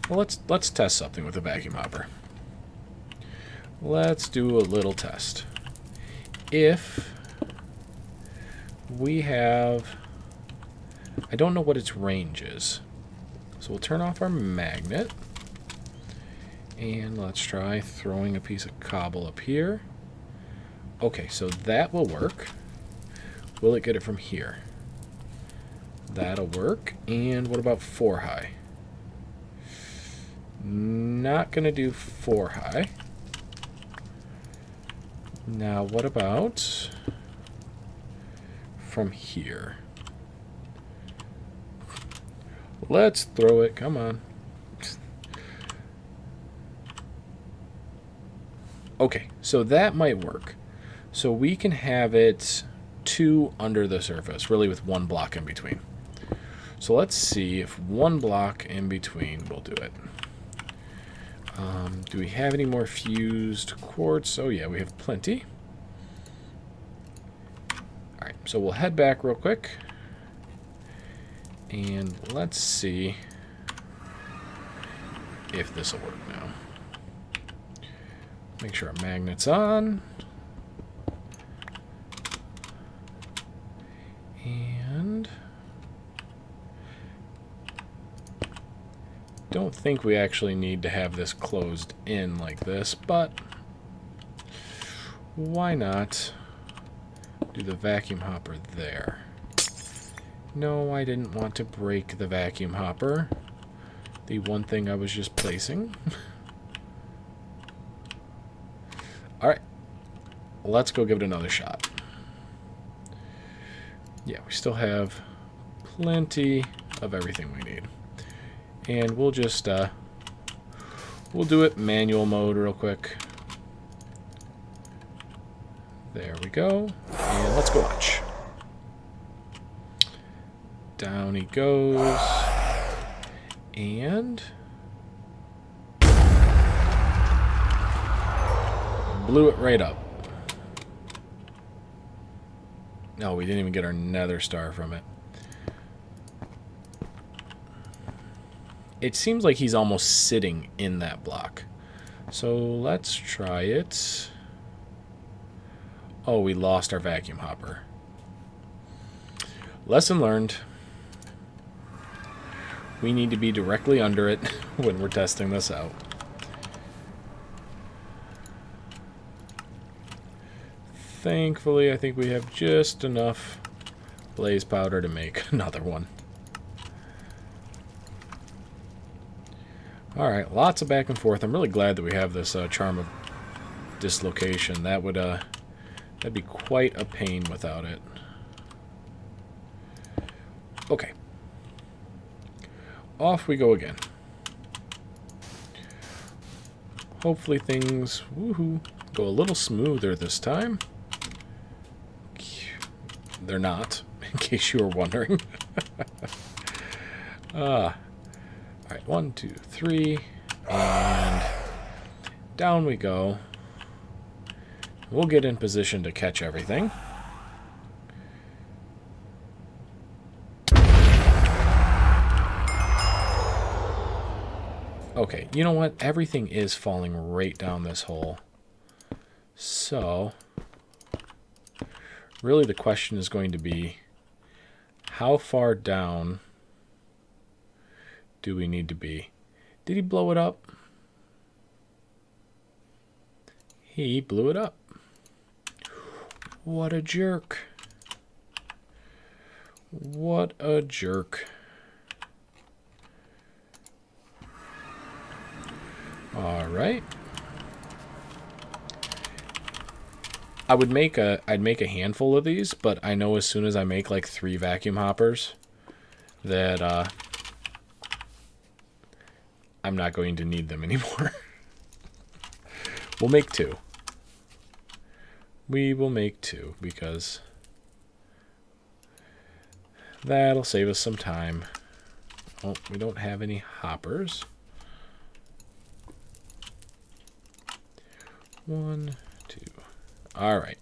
Well, let's test something with the vacuum hopper. Let's do a little test. If we have, I don't know what its range is, so we'll turn off our magnet, and let's try throwing a piece of cobble up here. Okay, so that will work. Will it get it from here? That'll work. And what about 4 high? Not gonna do 4 high. Now what about from here? Let's throw it, come on. Okay, so that might work. So we can have it 2 under the surface, really with 1 block in between. So let's see if 1 block in between will do it. Do we have any more fused quartz? Oh yeah, we have plenty. Alright, so we'll head back real quick. And let's see if this will work now. Make sure our magnet's on. And Don't think we actually need to have this closed in like this, but why not do the vacuum hopper there? No, I didn't want to break the vacuum hopper. The one thing I was just placing. Alright. Let's go give it another shot. Yeah, we still have plenty of everything we need. And we'll just, we'll do it manual mode real quick. There we go. And let's go watch. Down he goes. And blew it right up. No, we didn't even get our nether star from it. It seems like he's almost sitting in that block. So let's try it. Oh, we lost our vacuum hopper. Lesson learned. We need to be directly under it when we're testing this out. Thankfully, I think we have just enough blaze powder to make another one. Alright, lots of back and forth. I'm really glad that we have this charm of dislocation. That would, that'd be quite a pain without it. Okay. Off we go again. Hopefully things, woohoo, go a little smoother this time. They're not, in case you were wondering. Alright, 1, 2, 3, and down we go. We'll get in position to catch everything. Okay, you know what? Everything is falling right down this hole. So, really the question is going to be, how far down do we need to be? Did he blow it up? He blew it up. What a jerk. What a jerk. Alright. I'd make a handful of these, but I know as soon as I make like 3 vacuum hoppers that I'm not going to need them anymore. We'll make 2. We will make 2 because that'll save us some time. Oh, we don't have any hoppers. 1, 2. Alright.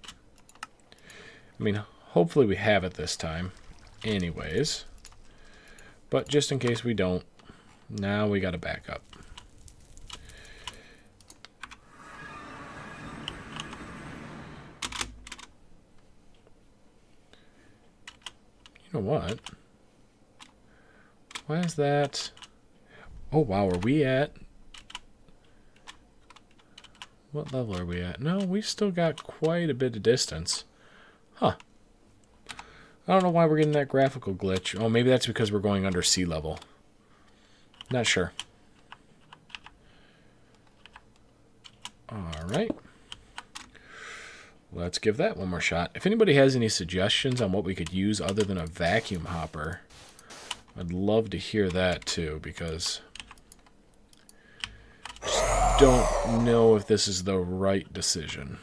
I mean, hopefully we have it this time anyways. But just in case we don't, now we gotta back up. You know what? Why is that? Oh wow, are we at... What level are we at? No, we've still got quite a bit of distance. Huh. I don't know why we're getting that graphical glitch. Oh, maybe that's because we're going under sea level. Not sure. Alright. Let's give that one more shot. If anybody has any suggestions on what we could use other than a vacuum hopper, I'd love to hear that too, because I don't know if this is the right decision.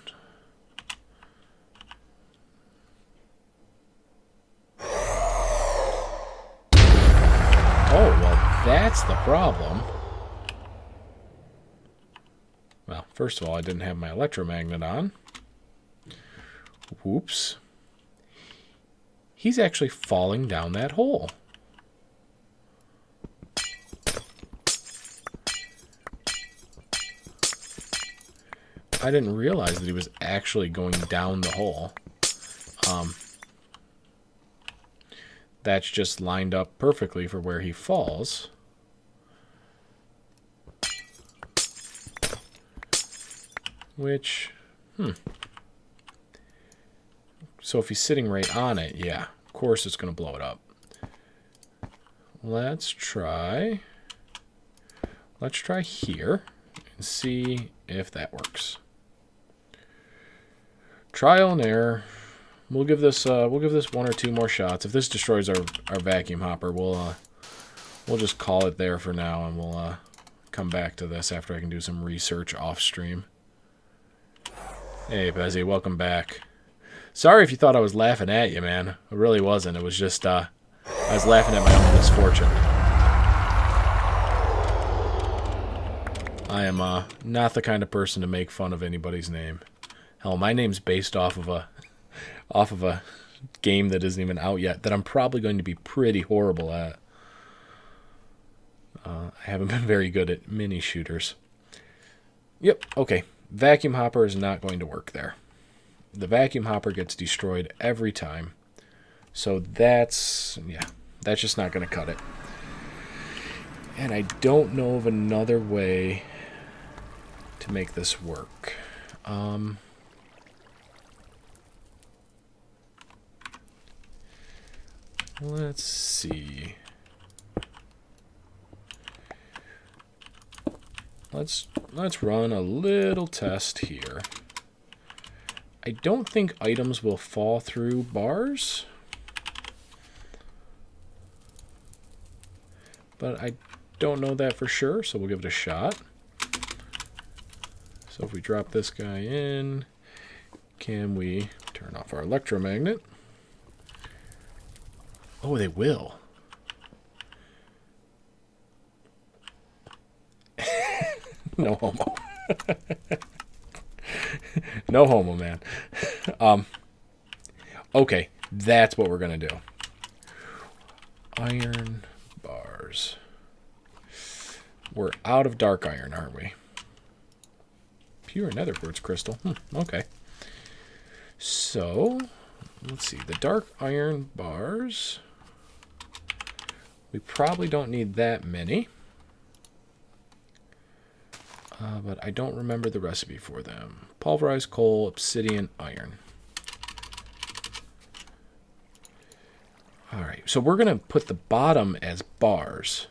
Oh, well, that's the problem. Well, first of all, I didn't have my electromagnet on. Whoops. He's actually falling down that hole. I didn't realize that he was actually going down the hole. That's just lined up perfectly for where he falls. which, So if he's sitting right on it, yeah, of course it's going to blow it up. Let's try here and see if that works. Trial and error. We'll give this 1 or 2 more shots. If this destroys our vacuum hopper, we'll just call it there for now, and we'll come back to this after I can do some research off stream. Hey, Bezzy, welcome back. Sorry if you thought I was laughing at you, man. I really wasn't. It was just I was laughing at my own misfortune. I am not the kind of person to make fun of anybody's name. Hell, my name's based off of a game that isn't even out yet that I'm probably going to be pretty horrible at. I haven't been very good at mini shooters. Yep, okay. Vacuum hopper is not going to work there. The vacuum hopper gets destroyed every time. So that's just not going to cut it. And I don't know of another way to make this work. Let's see. Let's run a little test here. I don't think items will fall through bars. But I don't know that for sure, so we'll give it a shot. So if we drop this guy in, can we turn off our electromagnet? Oh, they will. No homo. No homo, man. Okay, that's what we're going to do. Iron bars. We're out of dark iron, aren't we? Pure nether quartz crystal. Okay. So, let's see. The dark iron bars. We probably don't need that many. But I don't remember the recipe for them. Pulverized coal, obsidian, iron. Alright, so we're going to put the bottom as bars.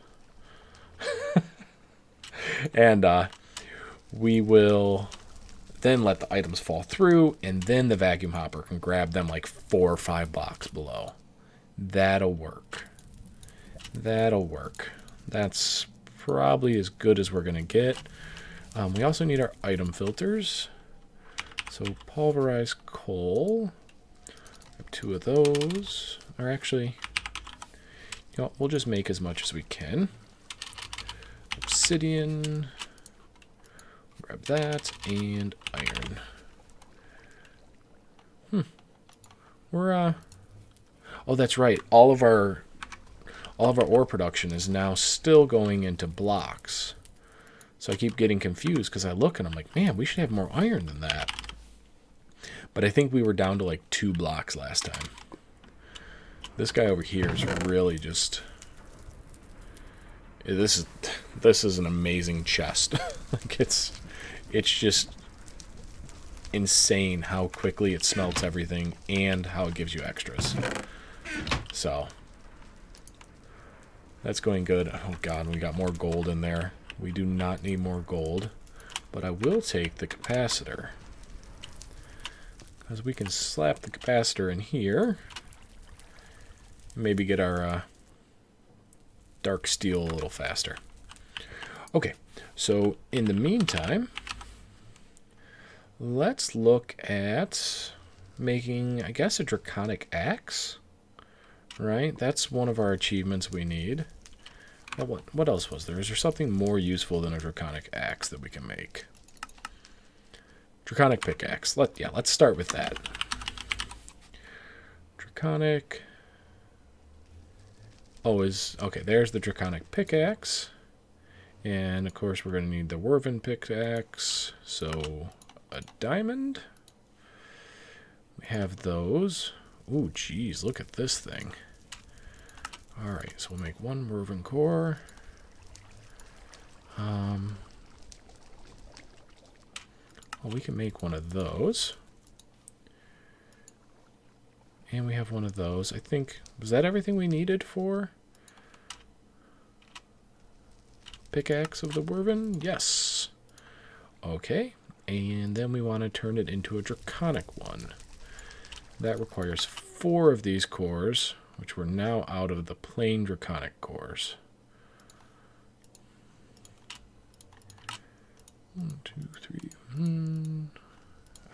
And we will then let the items fall through, and then the vacuum hopper can grab them like 4 or 5 blocks below. That'll work. That'll work. That's probably as good as we're going to get. We also need our item filters. So pulverized coal. 2 of those. Or actually, you know, we'll just make as much as we can. Obsidian. Grab that. And iron. We're oh, that's right. All of our ore production is now still going into blocks. So I keep getting confused because I look and I'm like, man, we should have more iron than that. But I think we were down to like 2 blocks last time. This guy over here is really just... This is an amazing chest. Like it's just insane how quickly it smelts everything and how it gives you extras. So that's going good. Oh god, we got more gold in there. We do not need more gold, but I will take the capacitor because we can slap the capacitor in here. Maybe get our dark steel a little faster. Okay, so in the meantime, let's look at making, I guess, a draconic axe. Right? That's one of our achievements we need. What else was there? Is there something more useful than a draconic axe that we can make? Draconic pickaxe. Let's start with that. Draconic. Oh, okay, there's the draconic pickaxe. And of course we're going to need the woven pickaxe. So a diamond. We have those. Ooh, geez, look at this thing. Alright, so we'll make 1 woven core. Well, we can make one of those. And we have one of those. I think, was that everything we needed for Pickaxe of the Wyvern? Yes. Okay. And then we want to turn it into a draconic one. That requires 4 of these cores, which we're now out of the plain draconic cores. 1, 2, 3.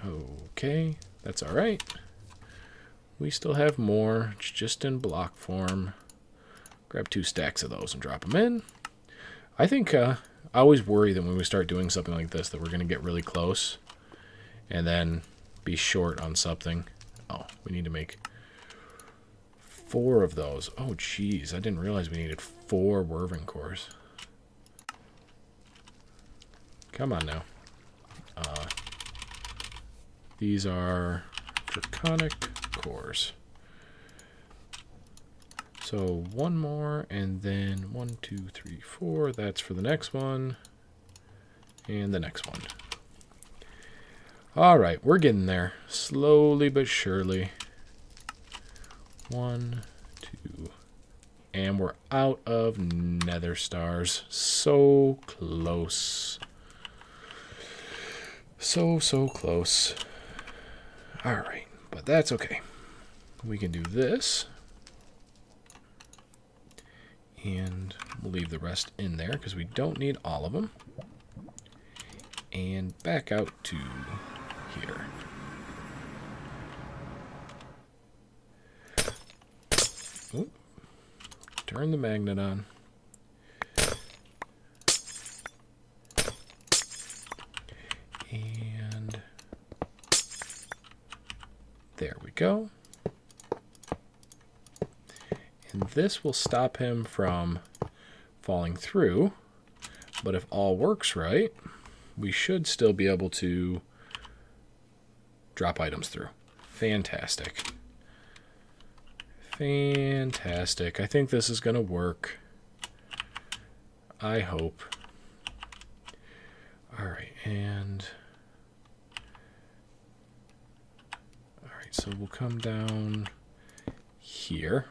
Okay, that's all right. We still have more. It's just in block form. Grab 2 stacks of those and drop them in. I think I always worry that when we start doing something like this that we're going to get really close and then be short on something. Oh, we need to make 4 of those. Oh, geez. I didn't realize we needed 4 Wyvern cores. Come on now. These are draconic cores. So 1 more, and then 1, 2, 3, 4. That's for the next one. And the next one. Alright, we're getting there. Slowly but surely. 1, 2. And we're out of nether stars. So close. So close. Alright, but that's okay. We can do this. And we'll leave the rest in there because we don't need all of them. And back out to here. Ooh. Turn the magnet on. And there we go. And this will stop him from falling through. But if all works right, we should still be able to drop items through. Fantastic. Fantastic. I think this is going to work. I hope. Alright, and... Alright, so we'll come down here.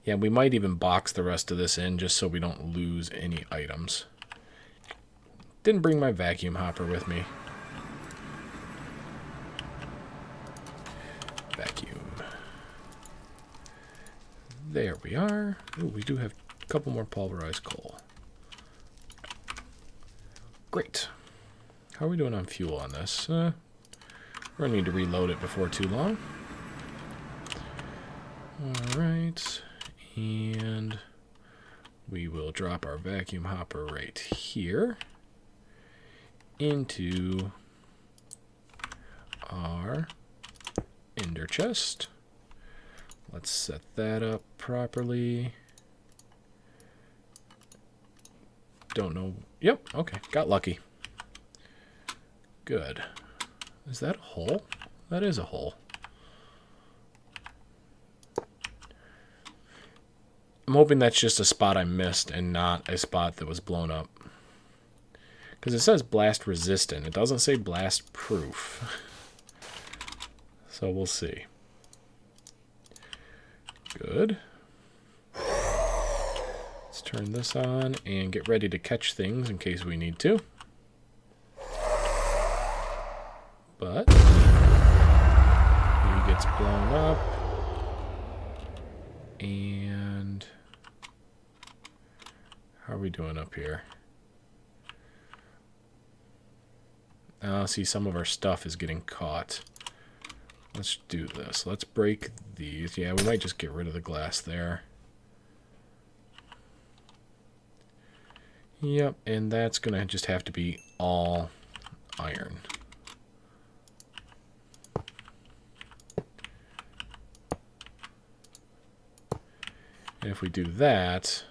Yeah, we might even box the rest of this in just so we don't lose any items. Didn't bring my vacuum hopper with me. Vacuum. There we are. Ooh, we do have a couple more pulverized coal. Great. How are we doing on fuel on this? We're going to need to reload it before too long. Alright. And we will drop our vacuum hopper right here into our ender chest. Let's set that up properly. Don't know. Yep, okay, got lucky. Good. Is that a hole? That is a hole. I'm hoping that's just a spot I missed and not a spot that was blown up. Because it says blast resistant. It doesn't say blast proof. So we'll see. Good. Let's turn this on and get ready to catch things in case we need to. But he gets blown up. And how are we doing up here? See, some of our stuff is getting caught. Let's do this. Let's break these. Yeah, we might just get rid of the glass there. Yep, and that's going to just have to be all iron. And if we do that,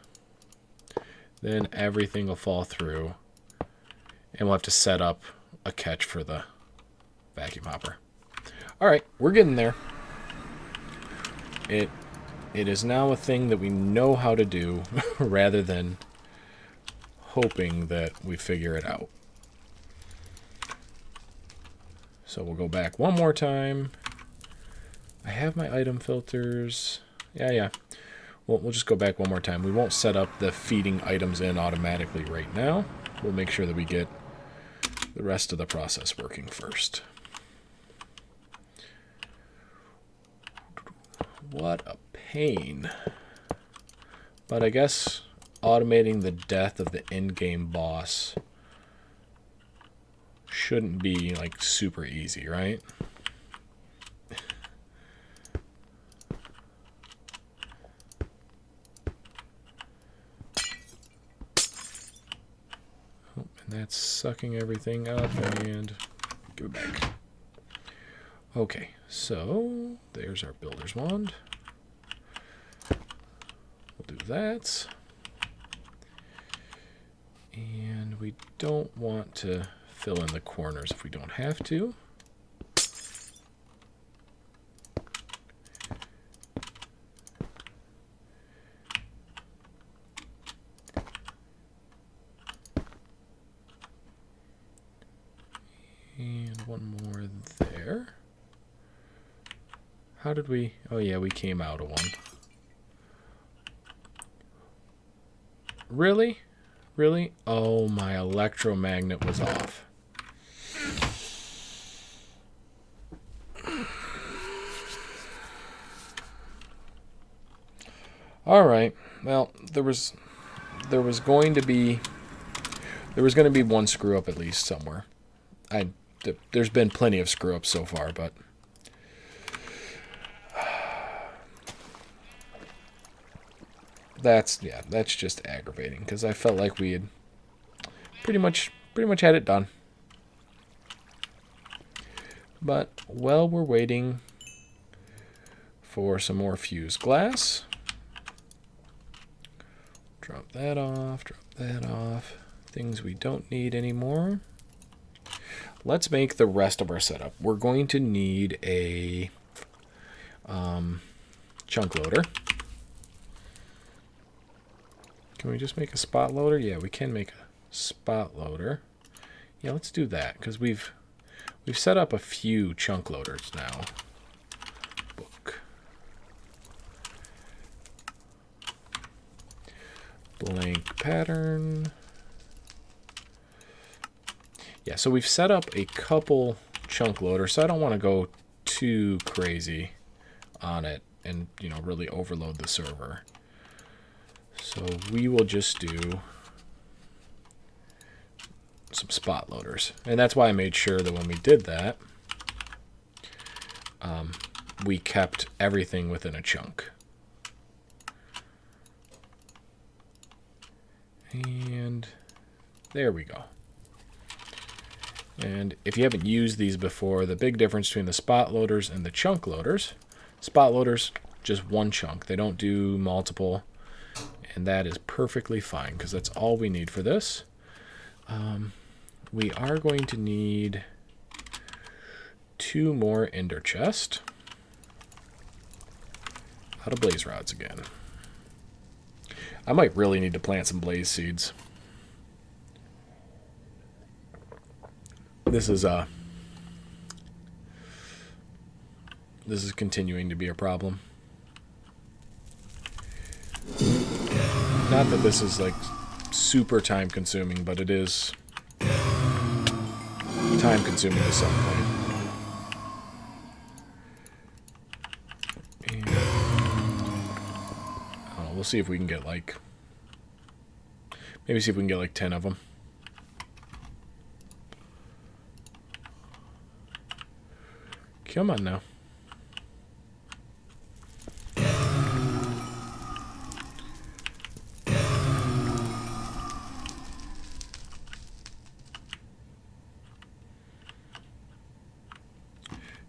then everything will fall through. And we'll have to set up a catch for the vacuum hopper. Alright, we're getting there. It is now a thing that we know how to do rather than hoping that we figure it out. So we'll go back one more time. I have my item filters. Yeah. We'll just go back one more time. We won't set up the feeding items in automatically right now. We'll make sure that we get the rest of the process working first. What a pain. But I guess automating the death of the in-game boss shouldn't be like super easy, right? That's sucking everything up, and give it back. Okay, so there's our builder's wand. We'll do that. And we don't want to fill in the corners if we don't have to. And one more there. How did we... Oh yeah, we came out of one. Really? Really? Oh, my electromagnet was off. All right. Well, there was going to be one screw up at least somewhere. There's been plenty of screw ups so far, but that's just aggravating because I felt like we had pretty much had it done. But while we're waiting for some more fused glass, drop that off, things we don't need anymore. Let's make the rest of our setup. We're going to need a chunk loader. Can we just make a spot loader? Yeah, we can make a spot loader. Yeah, let's do that because we've set up a few chunk loaders now. Book. Blank pattern. Yeah, so we've set up a couple chunk loaders, so I don't want to go too crazy on it and, really overload the server. So we will just do some spot loaders. And that's why I made sure that when we did that, we kept everything within a chunk. And there we go. And if you haven't used these before, the big difference between the spot loaders and the chunk loaders, spot loaders, just one chunk. They don't do multiple, and that is perfectly fine because that's all we need for this. We are going to need 2 more ender chest out of blaze rods again. I might really need to plant some blaze seeds. This is continuing to be a problem. Not that this is like super time consuming, but it is time consuming to some point. And, we'll see if we can get like, maybe see if we can get like 10 of them. Come on now.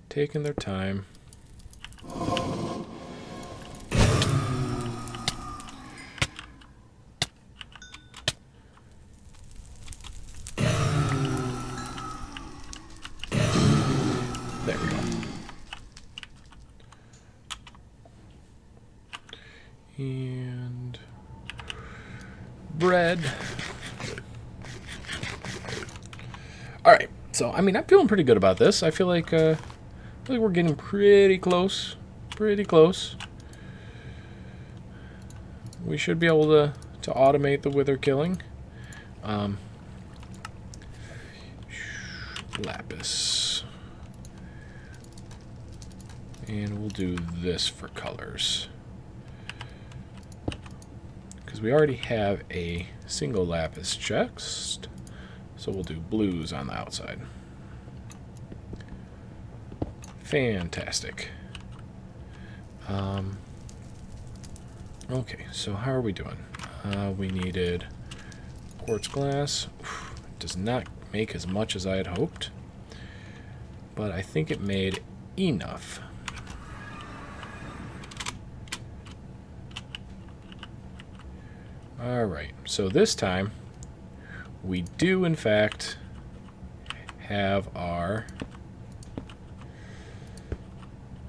Taking their time. There we go. And bread. All right, So, I mean, I'm feeling pretty good about this. I feel like we're getting pretty close. Pretty close. We should be able to automate the wither killing. Lapis. And we'll do this for colors. Because we already have a single lapis chest. So we'll do blues on the outside. Fantastic. Okay, so how are we doing? We needed quartz glass. Oof, it does not make as much as I had hoped, but I think it made enough. Alright, so this time we do in fact have our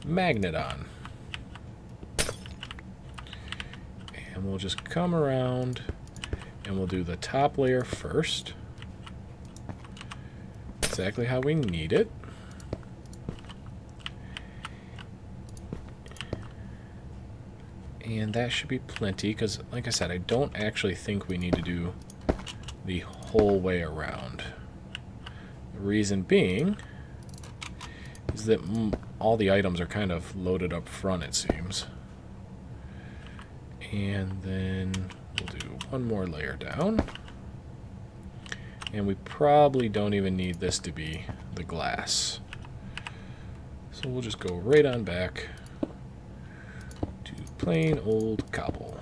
magnet on. And we'll just come around and we'll do the top layer first. Exactly how we need it. And that should be plenty because, like I said, I don't actually think we need to do the whole way around. The reason being is that all the items are kind of loaded up front, it seems. And then we'll do one more layer down. And we probably don't even need this to be the glass. So we'll just go right on back to plain old cobble.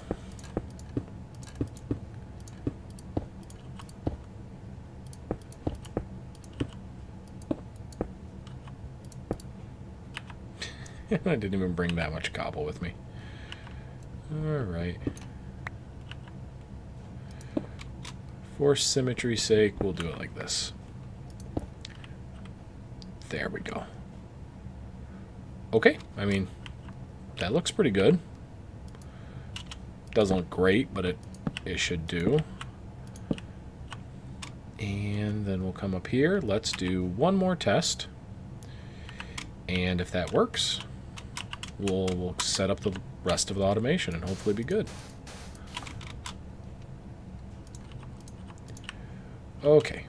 I didn't even bring that much cobble with me. Alright. For symmetry's sake, we'll do it like this. There we go. Okay, I mean, that looks pretty good. Doesn't look great, but it should do. And then we'll come up here. Let's do one more test. And if that works, we'll set up the rest of the automation and hopefully be good. Okay.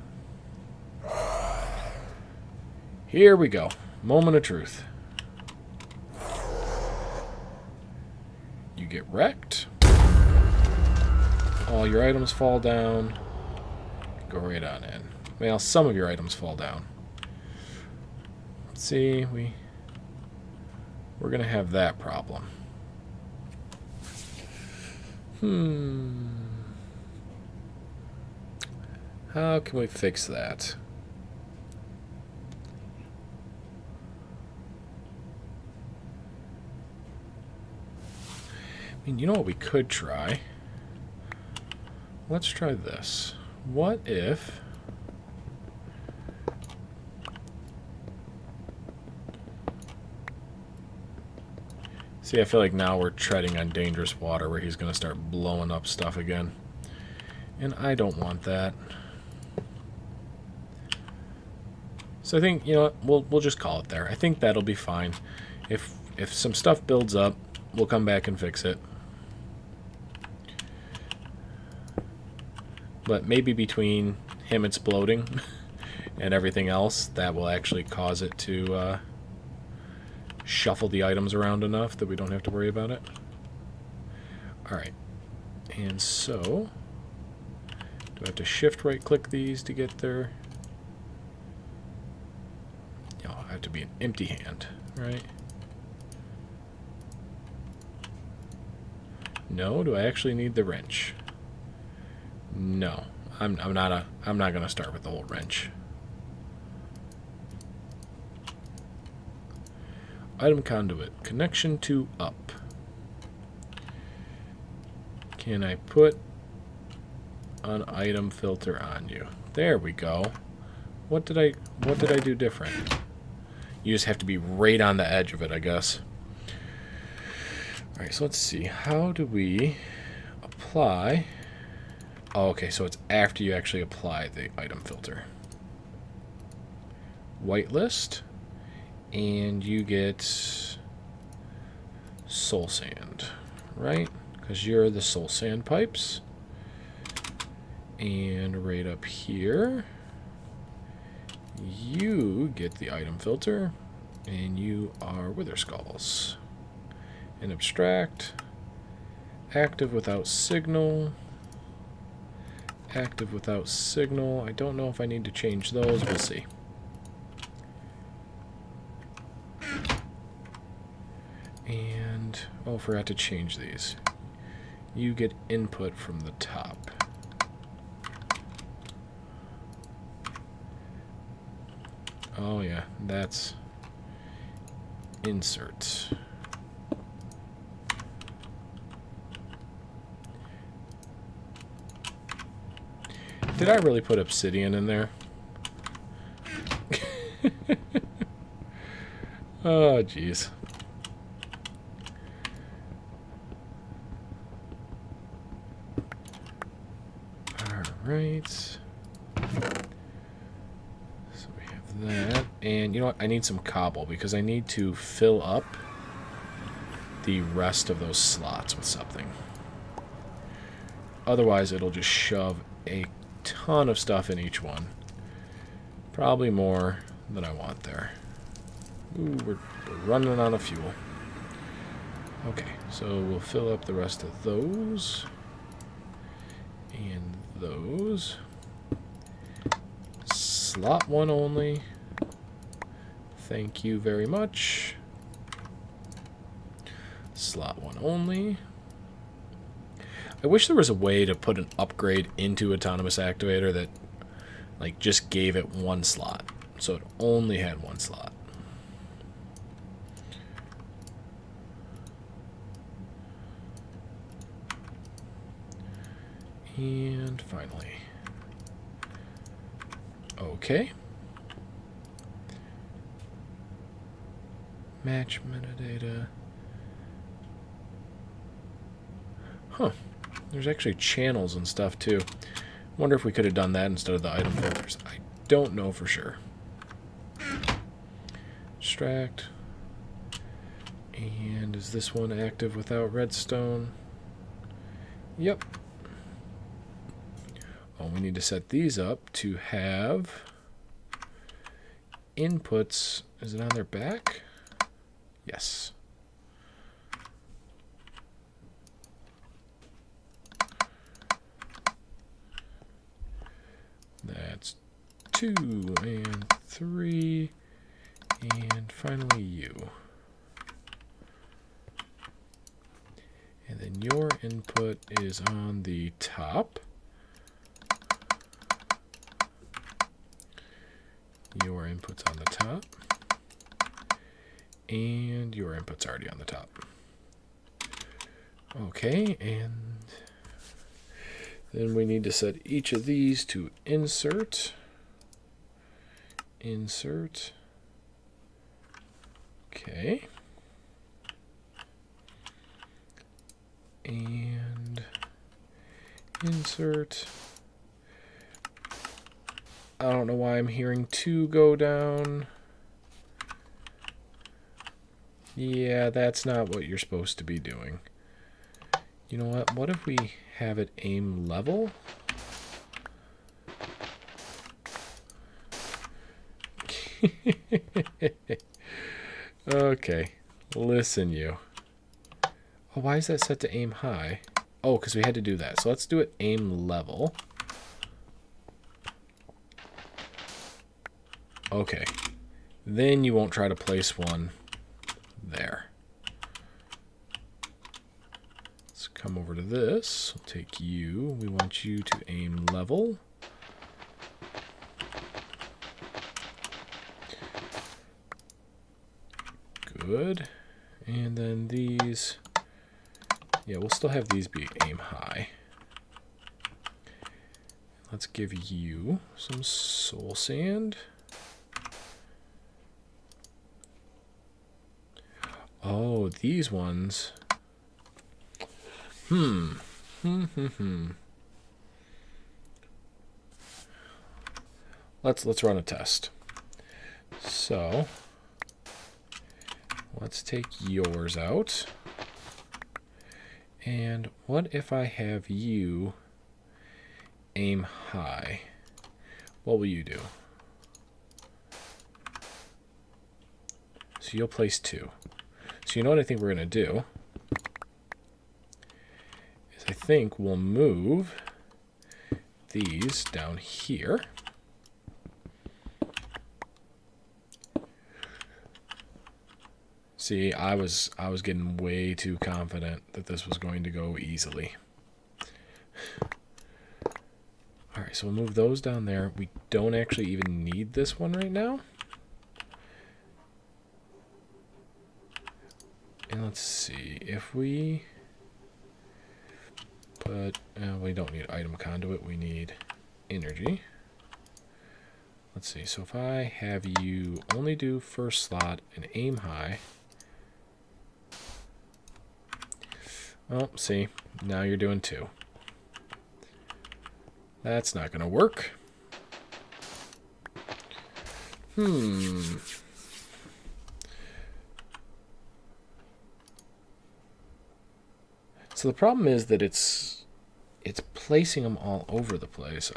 Here we go. Moment of truth. You get wrecked. All your items fall down. Go right on in. Well, some of your items fall down. Let's see, we're going to have that problem. How can we fix that? I mean, you know what we could try? Let's try this. What if... See, I feel like now we're treading on dangerous water where he's going to start blowing up stuff again. And I don't want that. So I think, you know what, we'll just call it there. I think that'll be fine. If some stuff builds up, we'll come back and fix it. But maybe between him exploding and everything else, that will actually cause it to shuffle the items around enough that we don't have to worry about it. Alright. And so, do I have to shift right click these to get there? No, I have to be an empty hand, right? No, do I actually need the wrench? No, I'm not going to start with the whole wrench. Item conduit, connection to up. Can I put an item filter on you? There we go. What did I do different? You just have to be right on the edge of it, I guess. All right, so let's see. How do we apply? Oh, okay, so it's after you actually apply the item filter. whitelist, and you get soul sand, right? Because you're the soul sand pipes. And right up here, you get the item filter, and you are wither skulls. And abstract, active without signal, active without signal. I don't know if I need to change those. We'll see. And, oh, forgot to change these. You get input from the top. Oh yeah, that's insert. Did I really put obsidian in there? Oh, jeez. Alright. So we have that. And you know what? I need some cobble because I need to fill up the rest of those slots with something. Otherwise, it'll just shove a ton of stuff in each one. Probably more than I want there. Ooh, we're running out of fuel. Okay, so we'll fill up the rest of those. And those. Slot one only. Thank you very much. Slot one only. I wish there was a way to put an upgrade into Autonomous Activator that like just gave it one slot. So it only had one slot. And finally. Okay. Match metadata. Huh. There's actually channels and stuff too. Wonder if we could have done that instead of the item filters. I don't know for sure. Extract. And is this one active without redstone? Yep. Oh, we need to set these up to have inputs. Is it on their back? Yes. That's 2 and 3 and finally you. And then your input is on the top. Your input's on the top. And your input's already on the top. Okay, and then we need to set each of these to insert. Insert. Okay. And insert. I don't know why I'm hearing 2 go down. Yeah, that's not what you're supposed to be doing. You know what? What if we have it aim level? Okay. Listen, you. Oh, why is that set to aim high? Oh, because we had to do that. So let's do it aim level. Okay. Then you won't try to place one there. Let's come over to this. We'll take you. We want you to aim level. Good. And then these. Yeah, we'll still have these be aim high. Let's give you some soul sand. Oh, these ones. Let's run a test. So let's take yours out. And what if I have you aim high? What will you do? So you'll place 2. So you know what I think we're going to do? Is I think we'll move these down here. See, I was getting way too confident that this was going to go easily. All right, so we'll move those down there. We don't actually even need this one right now. And let's see, if we put, we don't need item conduit, we need energy. Let's see, so if I have you only do first slot and aim high. Oh, see, now you're doing 2. That's not going to work. So the problem is that it's placing them all over the place.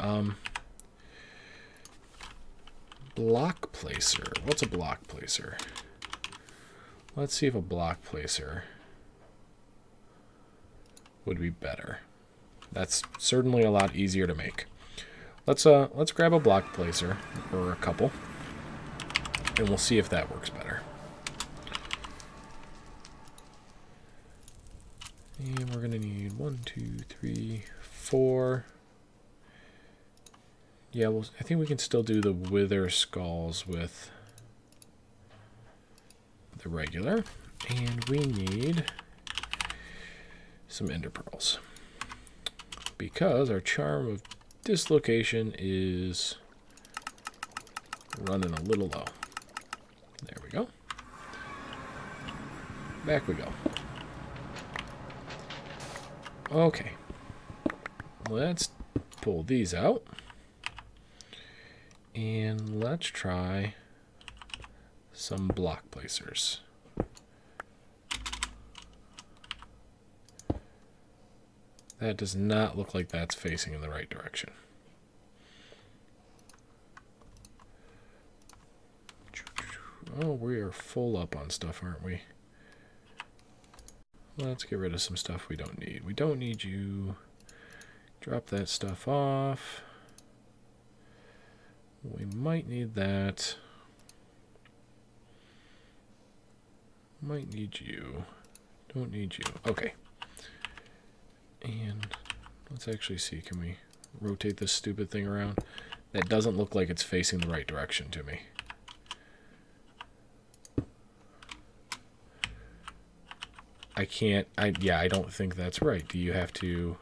Block placer. What's a block placer? Let's see if a block placer would be better. That's certainly a lot easier to make. Let's grab a block placer, or a couple, and we'll see if that works better. And we're gonna need 1, 2, 3, 4. Yeah, well, I think we can still do the wither skulls with the regular, and we need some ender pearls because our charm of dislocation is running a little low. There we go. Back we go. Okay, let's pull these out and let's try some block placers. That does not look like that's facing in the right direction. Oh, we are full up on stuff, aren't we? Let's get rid of some stuff we don't need. We don't need you. Drop that stuff off. We might need that. Might need you. Don't need you. Okay. And let's actually see. Can we rotate this stupid thing around? That doesn't look like it's facing the right direction to me. I can't, yeah, I don't think that's right. Do you have to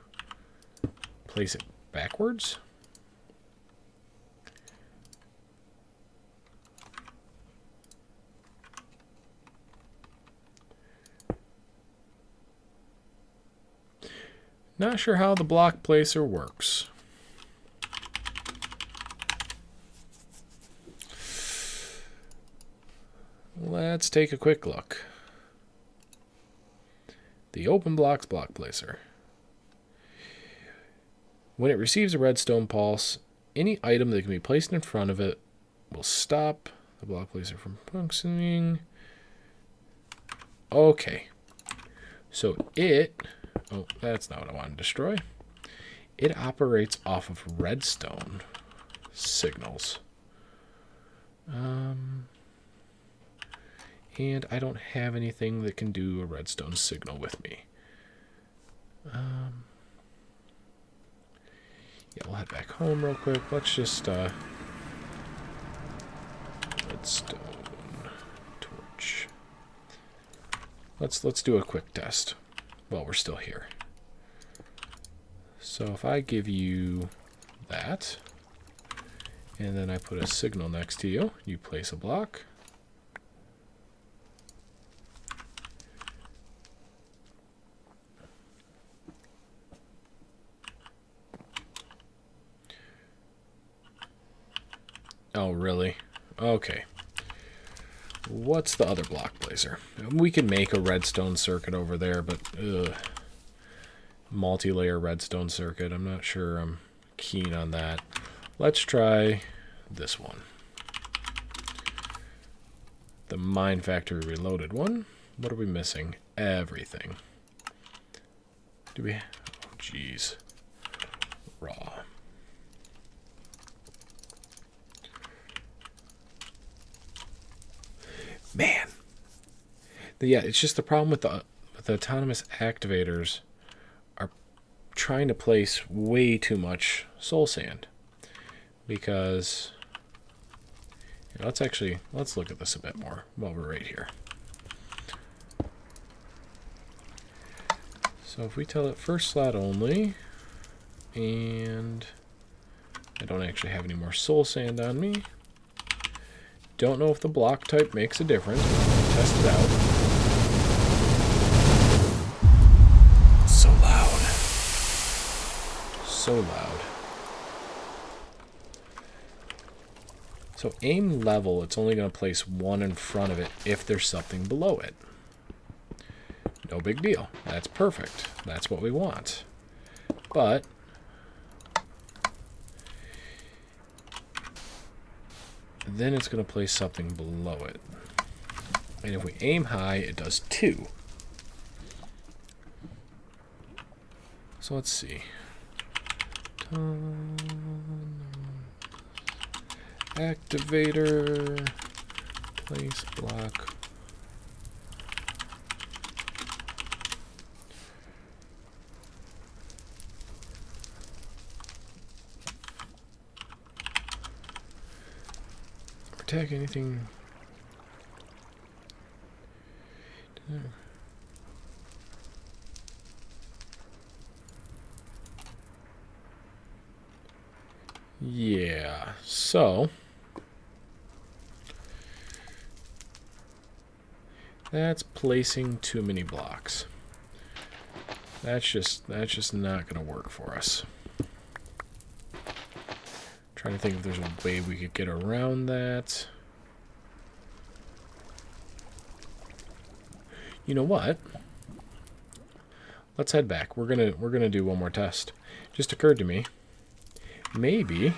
place it backwards? Not sure how the block placer works. Let's take a quick look. The open blocks block placer. When it receives a redstone pulse, any item that can be placed in front of it will stop the block placer from functioning. Okay. So it, oh, that's not what I wanted to destroy. It operates off of redstone signals. And I don't have anything that can do a redstone signal with me. Yeah, we'll head back home real quick. Let's just redstone torch. Let's do a quick test while we're still here. So if I give you that, and then I put a signal next to you, you place a block. Oh, really? Okay. What's the other block placer? We can make a redstone circuit over there, but multi-layer redstone circuit. I'm not sure I'm keen on that. Let's try this one. The Mine Factory Reloaded one. What are we missing? Everything. Do we... Oh, jeez. Raw. Man. Yeah, it's just the problem with the autonomous activators are trying to place way too much soul sand. Because... Here, let's look at this a bit more while we're right here. So if we tell it first slot only, and I don't actually have any more soul sand on me. Don't know if the block type makes a difference. Test it out. So loud. So loud. So aim level, it's only going to place one in front of it if there's something below it. No big deal. That's perfect. That's what we want. But then it's going to place something below it. And if we aim high, it does 2. So let's see. Activator, place block. Protect anything. Yeah, so that's placing too many blocks. That's just not going to work for us. Trying to think if there's a way we could get around that. You know what? Let's head back. We're gonna do one more test. Just occurred to me. Maybe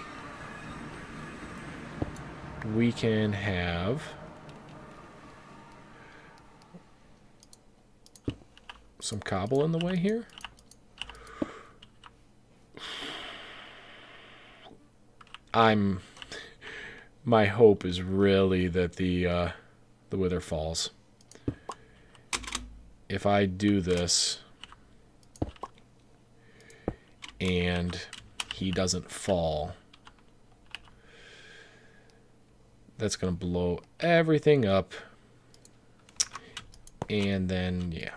we can have some cobble in the way here. My hope is really that the wither falls. If I do this and he doesn't fall, that's going to blow everything up. And then, yeah,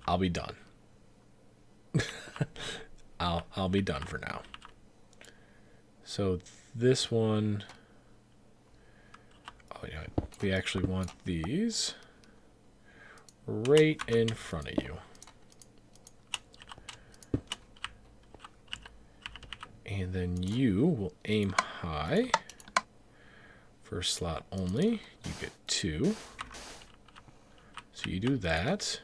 I'll be done. I'll be done for now. So this one, oh yeah, we actually want these right in front of you. And then you will aim high. First slot only, you get 2. So you do that.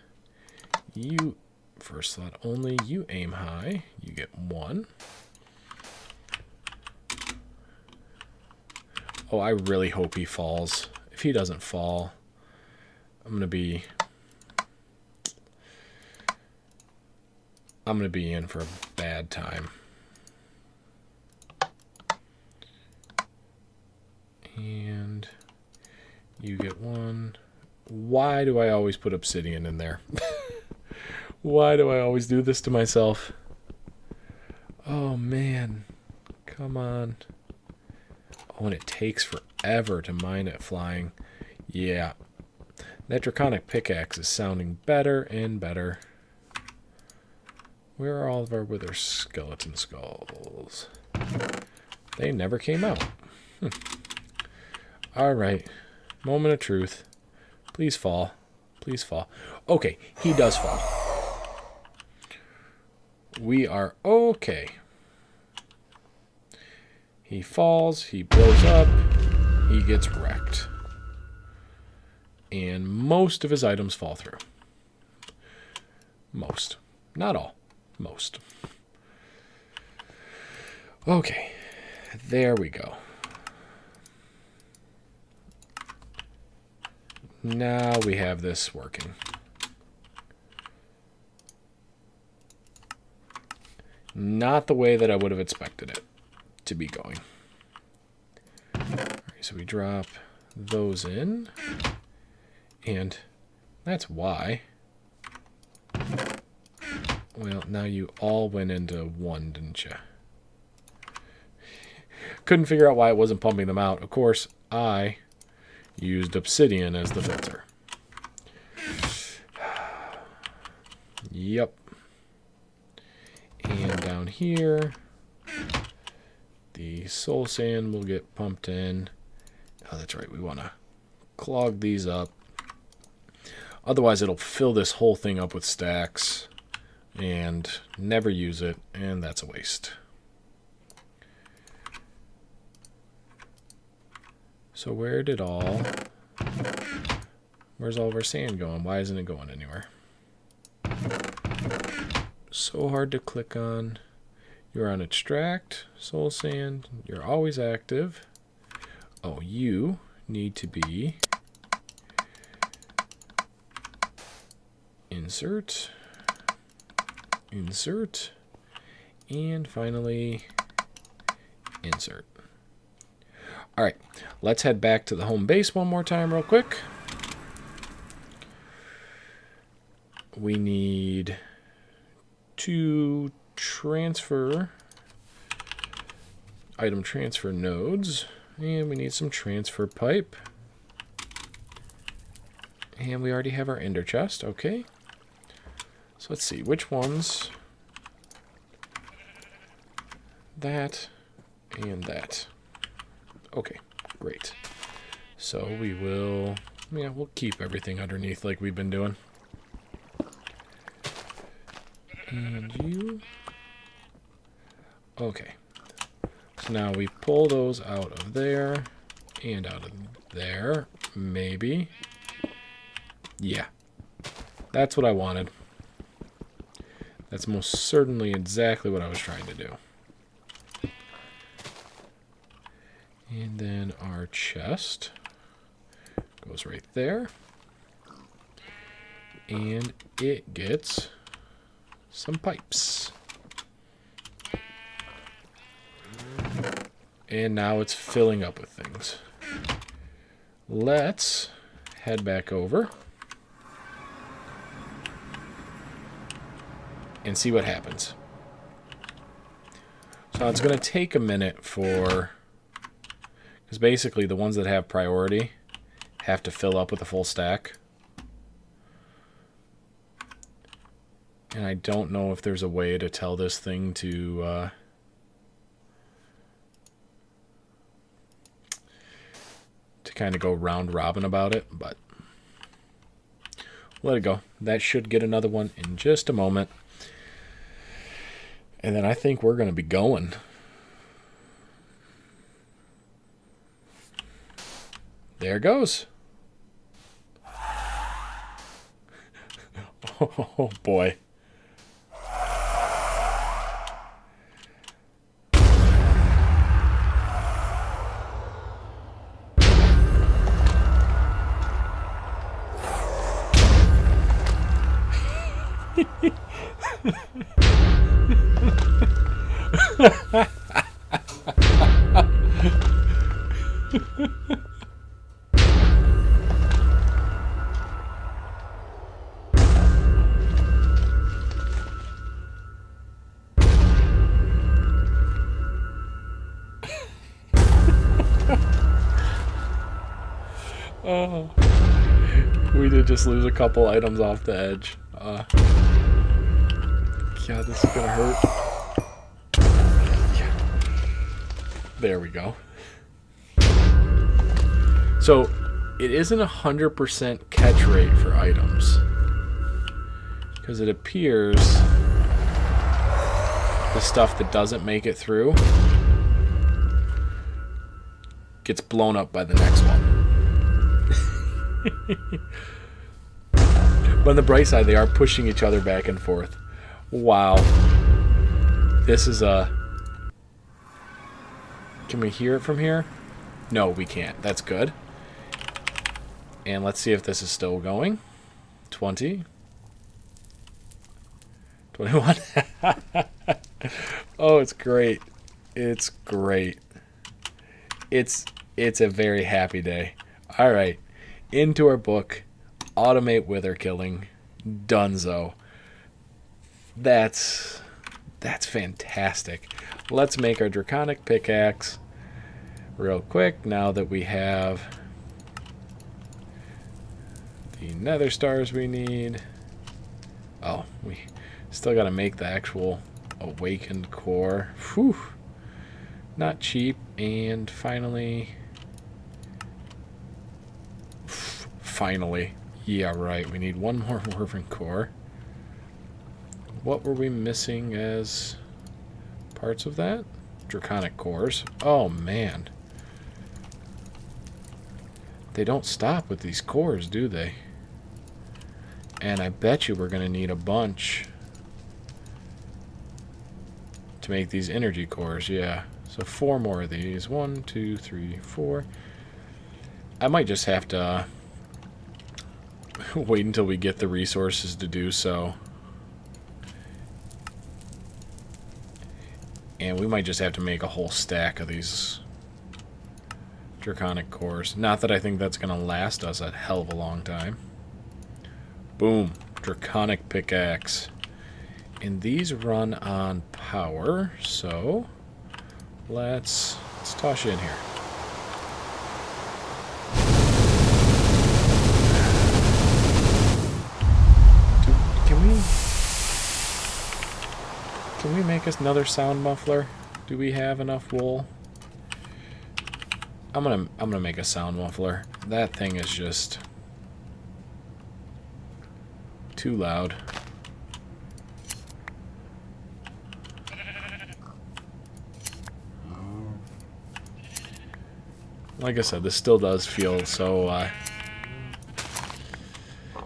You, first slot only, you aim high, you get 1. Oh, I really hope he falls. If he doesn't fall, I'm gonna be in for a bad time. And you get 1. Why do I always put obsidian in there? Why do I always do this to myself? Oh man, come on. Oh, and it takes forever to mine it flying. Yeah. That draconic pickaxe is sounding better and better. Where are all of our wither skeleton skulls? They never came out. Alright. Moment of truth. Please fall. Please fall. Okay, he does fall. We are okay. He falls, he blows up. he gets wrecked. And most of his items fall through. Most. Not all. Most. Okay. There we go. Now we have this working. Not the way that I would have expected it to be going. Alright, so we drop those in. And that's why. Well, now you all went into one, didn't you? Couldn't figure out why it wasn't pumping them out. Of course, I used obsidian as the filter. Yep. And down here, the soul sand will get pumped in. Oh, that's right. We want to clog these up. Otherwise, it'll fill this whole thing up with stacks and never use it, and that's a waste. So where's all of our sand going? Why isn't it going anywhere? So hard to click on. You're on extract, soul sand. You're always active. Oh, you need to be insert, insert, and finally insert. All right, let's head back to the home base one more time real quick. We need to transfer item transfer nodes, and we need some transfer pipe. And we already have our ender chest, okay. So let's see, which ones? That and that. Okay, great. So we will, we'll keep everything underneath like we've been doing. And you. Okay. So now we pull those out of there and out of there, maybe. Yeah. That's what I wanted. That's most certainly exactly what I was trying to do. And then our chest goes right there. And it gets some pipes. And now it's filling up with things. Let's head back over and see what happens. So it's going to take a minute for, because basically the ones that have priority have to fill up with a full stack. And I don't know if there's a way to tell this thing to kind of go round robin about it, but let it go. That should get another one in just a moment. And then I think we're going to be going. There it goes. Oh boy. Oh, we did just lose a couple items off the edge. God, this is gonna hurt. Yeah. There we go. So it isn't 100% catch rate for items, because it appears the stuff that doesn't make it through gets blown up by the next one. But on the bright side, they are pushing each other back and forth. Wow. This is a... Can we hear it from here? No, we can't. That's good. And let's see if this is still going. 20. 21. Oh, it's great. It's great. It's a very happy day. All right. Into our book. Automate wither killing. Dunzo. That's fantastic. Let's make our draconic pickaxe real quick now that we have the nether stars we need. Oh, we still got to make the actual awakened core. Whew. Not cheap. And finally... Finally. Yeah, right. We need one more Woven core. What were we missing as parts of that? Draconic cores. Oh, man. They don't stop with these cores, do they? And I bet you we're going to need a bunch to make these energy cores, yeah. So 4 more of these. 1, 2, 3, 4. I might just have to wait until we get the resources to do so. And we might just have to make a whole stack of these draconic cores. Not that I think that's going to last us a hell of a long time. Boom. Draconic pickaxe. And these run on power, so let's toss you in here. Can we make us another sound muffler? Do we have enough wool? I'm gonna make a sound muffler. That thing is just too loud. Like I said, this still does feel so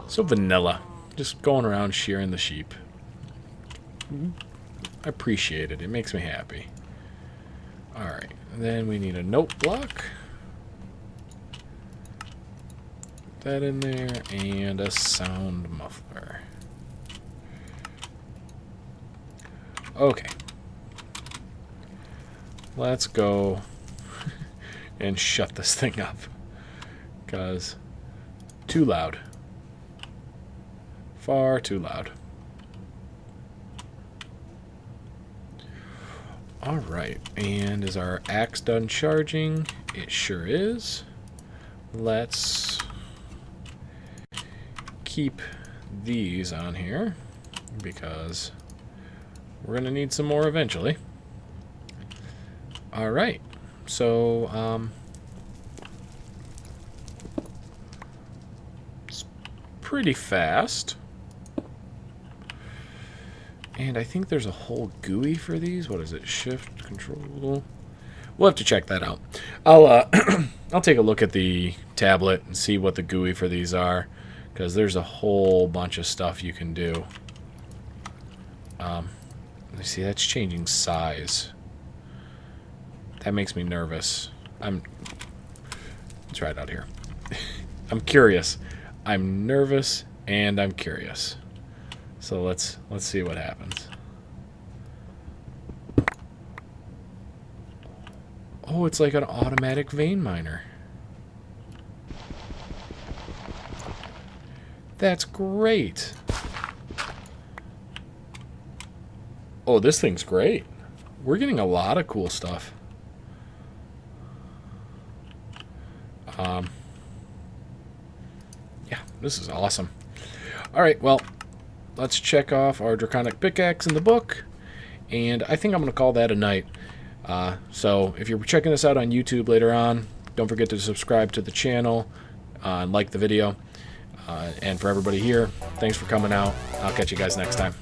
so vanilla. Just going around shearing the sheep. I appreciate it. It makes me happy. Alright, then we need a note block. Put that in there, and a sound muffler. Okay. Let's go and shut this thing up. Because too loud. Far too loud. Alright, and is our axe done charging? It sure is. Let's keep these on here because we're going to need some more eventually. Alright, so it's pretty fast. And I think there's a whole GUI for these. What is it? Shift, control. We'll have to check that out. I'll take a look at the tablet and see what the GUI for these are, because there's a whole bunch of stuff you can do. Let me see. That's changing size. That makes me nervous. Let's try it out here. I'm curious. I'm nervous and I'm curious. So let's see what happens. Oh, it's like an automatic vein miner. That's great. Oh, this thing's great. We're getting a lot of cool stuff. Yeah, this is awesome. All right, well, let's check off our draconic pickaxe in the book, and I think I'm going to call that a night. So if you're checking this out on YouTube later on, don't forget to subscribe to the channel and like the video. And for everybody here, thanks for coming out. I'll catch you guys next time.